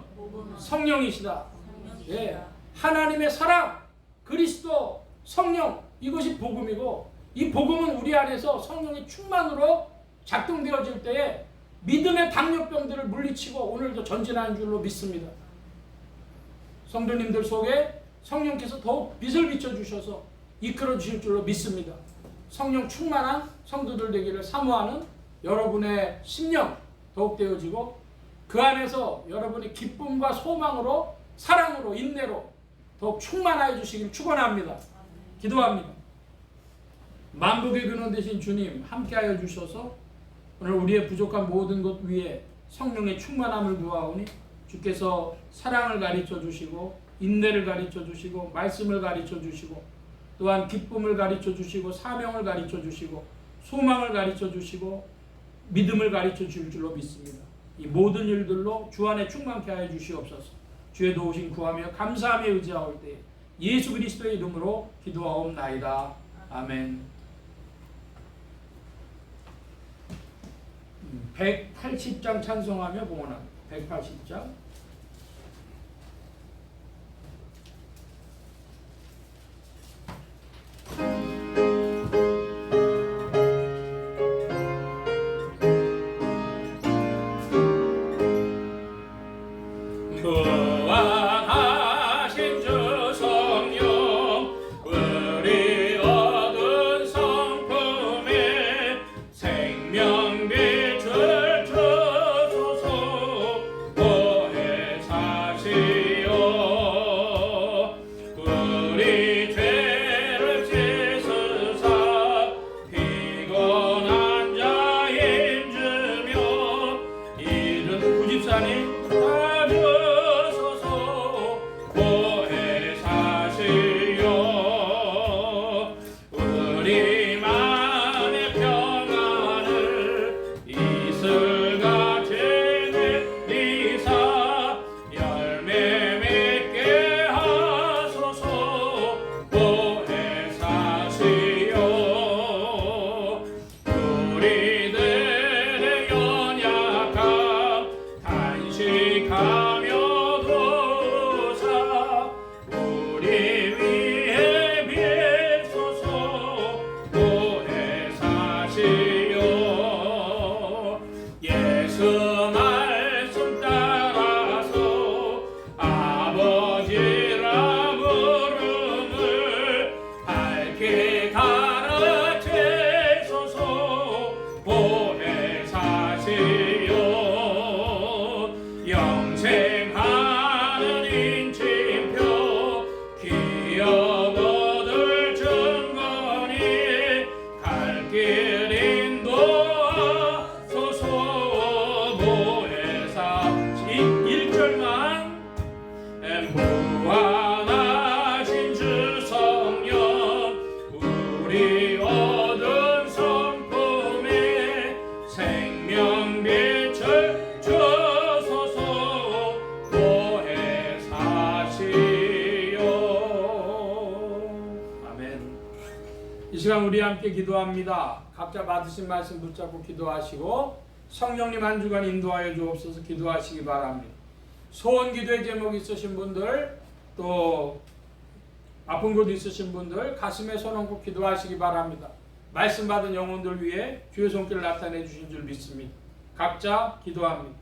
성령이시다. 예. 하나님의 사랑, 그리스도, 성령 이것이 복음이고 이 복음은 우리 안에서 성령의 충만으로 작동되어질 때에 믿음의 당뇨병들을 물리치고 오늘도 전진하는 줄로 믿습니다. 성도님들 속에 성령께서 더욱 빛을 비춰주셔서 이끌어 주실 줄로 믿습니다. 성령 충만한 성도들 되기를 사모하는 여러분의 심령 더욱 되어지고 그 안에서 여러분의 기쁨과 소망으로 사랑으로 인내로 더욱 충만하여 주시길 축원합니다. 기도합니다. 만복의 근원 되신 주님 함께하여 주셔서 오늘 우리의 부족한 모든 것 위에 성령의 충만함을 구하오니 주께서 사랑을 가르쳐 주시고 인내를 가르쳐 주시고 말씀을 가르쳐 주시고 또한 기쁨을 가르쳐 주시고 사명을 가르쳐 주시고 소망을 가르쳐 주시고 믿음을 가르쳐 줄 줄로 믿습니다. 이 모든 일들로 주 안에 충만케 하여 주시옵소서. 주의 도우심 구하며 감사하며 의지하올 때 예수 그리스도의 이름으로 기도하옵나이다. 아멘. 180장 찬송하며 봉헌합니다. 180장. 무한하신 주 성령 우리 얻은 성품에 생명빛을 주소서. 보혜 사시오 우리 죄를 씻으사 피곤한 자 힘주며 이른 구집산이 우리만의 평안을 이슬같이 내리사 열매 맺게 하소서. 보혜 사시오 우리들의 연약함 단식하며 도사 우리 위해 비소서. 보혜 사시오 예수 말씀 따라서 아버지라 부름을 밝게 가르치소서. 보혜 사시오 영생하는 인침표 기억 얻을 증거니 갈 길 인도하소서. 보혜사 1절만 무한하신 주 성령 우리 얻은 성품에 생명빛을 주소서. 보혜 사시오 아멘. 이 시간 우리 함께 기도합니다. 각자 받으신 말씀 붙잡고 기도하시고 성령님 한 주간 인도하여 주옵소서. 기도하시기 바랍니다. 소원 기도의 제목 있으신 분들 또 아픈 곳 있으신 분들 가슴에 손 얹고 기도하시기 바랍니다. 말씀 받은 영혼들 위해 주의 손길을 나타내 주신 줄 믿습니다. 각자 기도합니다.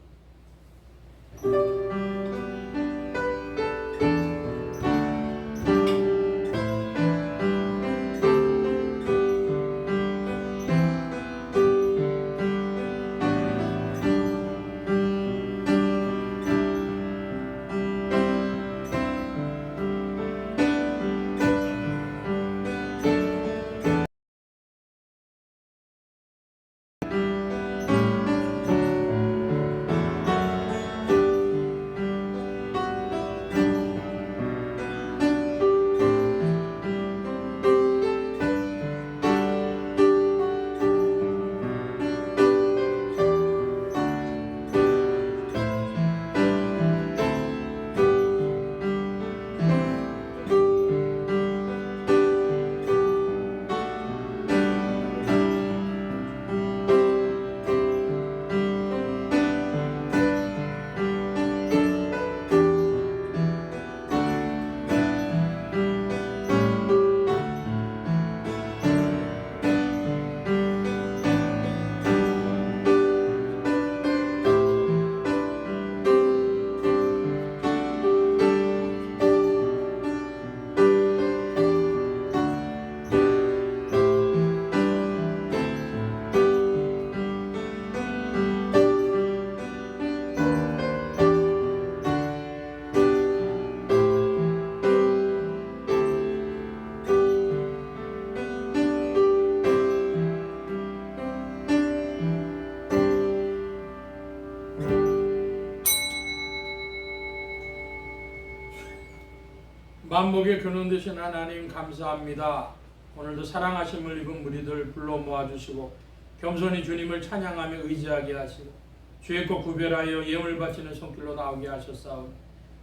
만복의 근원 되신 하나님 감사합니다. 오늘도 사랑하심을 입은 무리들 불러 모아주시고 겸손히 주님을 찬양하며 의지하게 하시고 주의 것 구별하여 예물 바치는 손길로 나오게 하셨사오니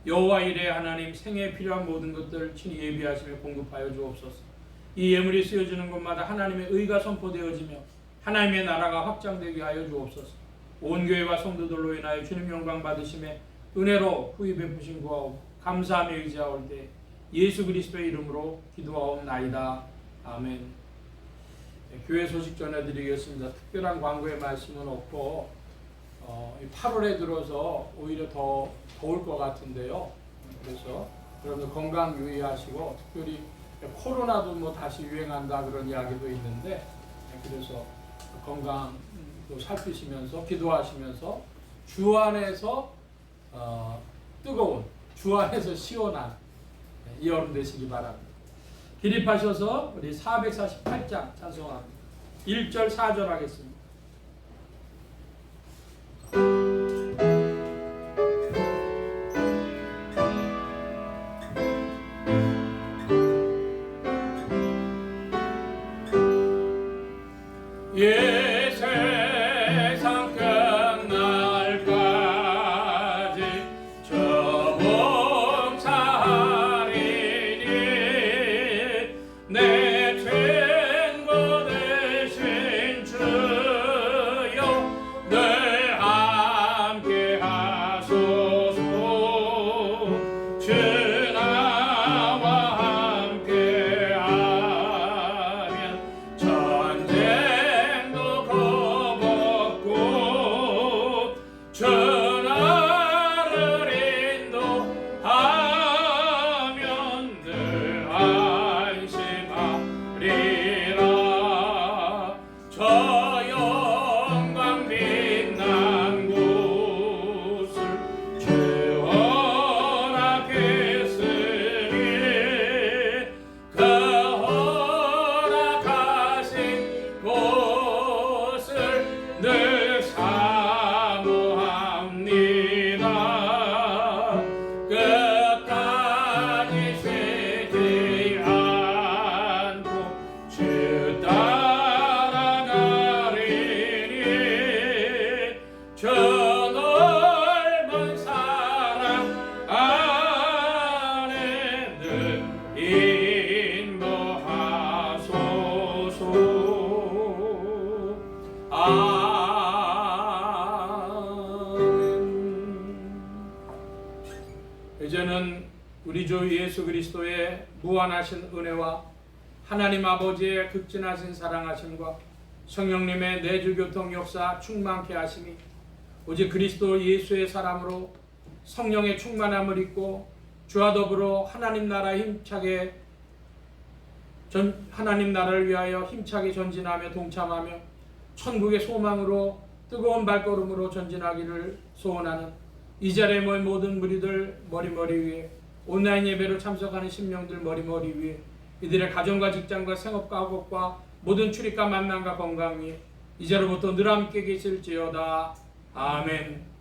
여호와 이레 하나님 생애에 필요한 모든 것들 친히 예비하시며 공급하여 주옵소서. 이 예물이 쓰여지는 곳마다 하나님의 의가 선포되어지며 하나님의 나라가 확장되게 하여 주옵소서. 온 교회와 성도들로 인하여 주님 영광 받으심에 은혜로 후히 베푸신 구하옵 감사하며 의지하올 때 예수 그리스도의 이름으로 기도하옵나이다. 아멘. 교회 소식 전해드리겠습니다. 특별한 광고의 말씀은 없고 8월에 들어서 오히려 더 더울 것 같은데요. 그래서 여러분들 건강 유의하시고 특별히 코로나도 뭐 다시 유행한다 그런 이야기도 있는데 그래서 건강도 살피시면서 기도하시면서 주 안에서 뜨거운 주 안에서 시원한 이 여름 되시기 바랍니다. 기립하셔서 우리 448장 찬송합니다. 1절 4절 하겠습니다. 예 세상 끝날까지 저 봉사하리니 내 친구 되신 주여 늘 함께 하소서. 주 나와 함께 하면 전쟁 주 나를 인도하면 늘 안심하리라. 저 영광 빛난 곳을 주 허락했으니 그 허락하신 곳을 늘 사모합니다. 끝까지 쉬지 않고 주 따라가리니 저 넓은 사랑 안에 늘 인도하소서. 이제는 우리 주 예수 그리스도의 무한하신 은혜와 하나님 아버지의 극진하신 사랑하심과 성령님의 내주교통 역사 충만케 하심이 오직 그리스도 예수의 사람으로 성령의 충만함을 입고 주와 더불어 하나님 나라 힘차게 하나님 나라를 위하여 힘차게 전진하며 동참하며 천국의 소망으로 뜨거운 발걸음으로 전진하기를 소원하는 이 자리에 모인 모든 무리들 머리머리 위에 온라인 예배로 참석하는 심령들 머리머리 위에 이들의 가정과 직장과 생업과 학업과 모든 출입과 만남과 건강 위에 이제로부터 늘 함께 계실지어다. 아멘.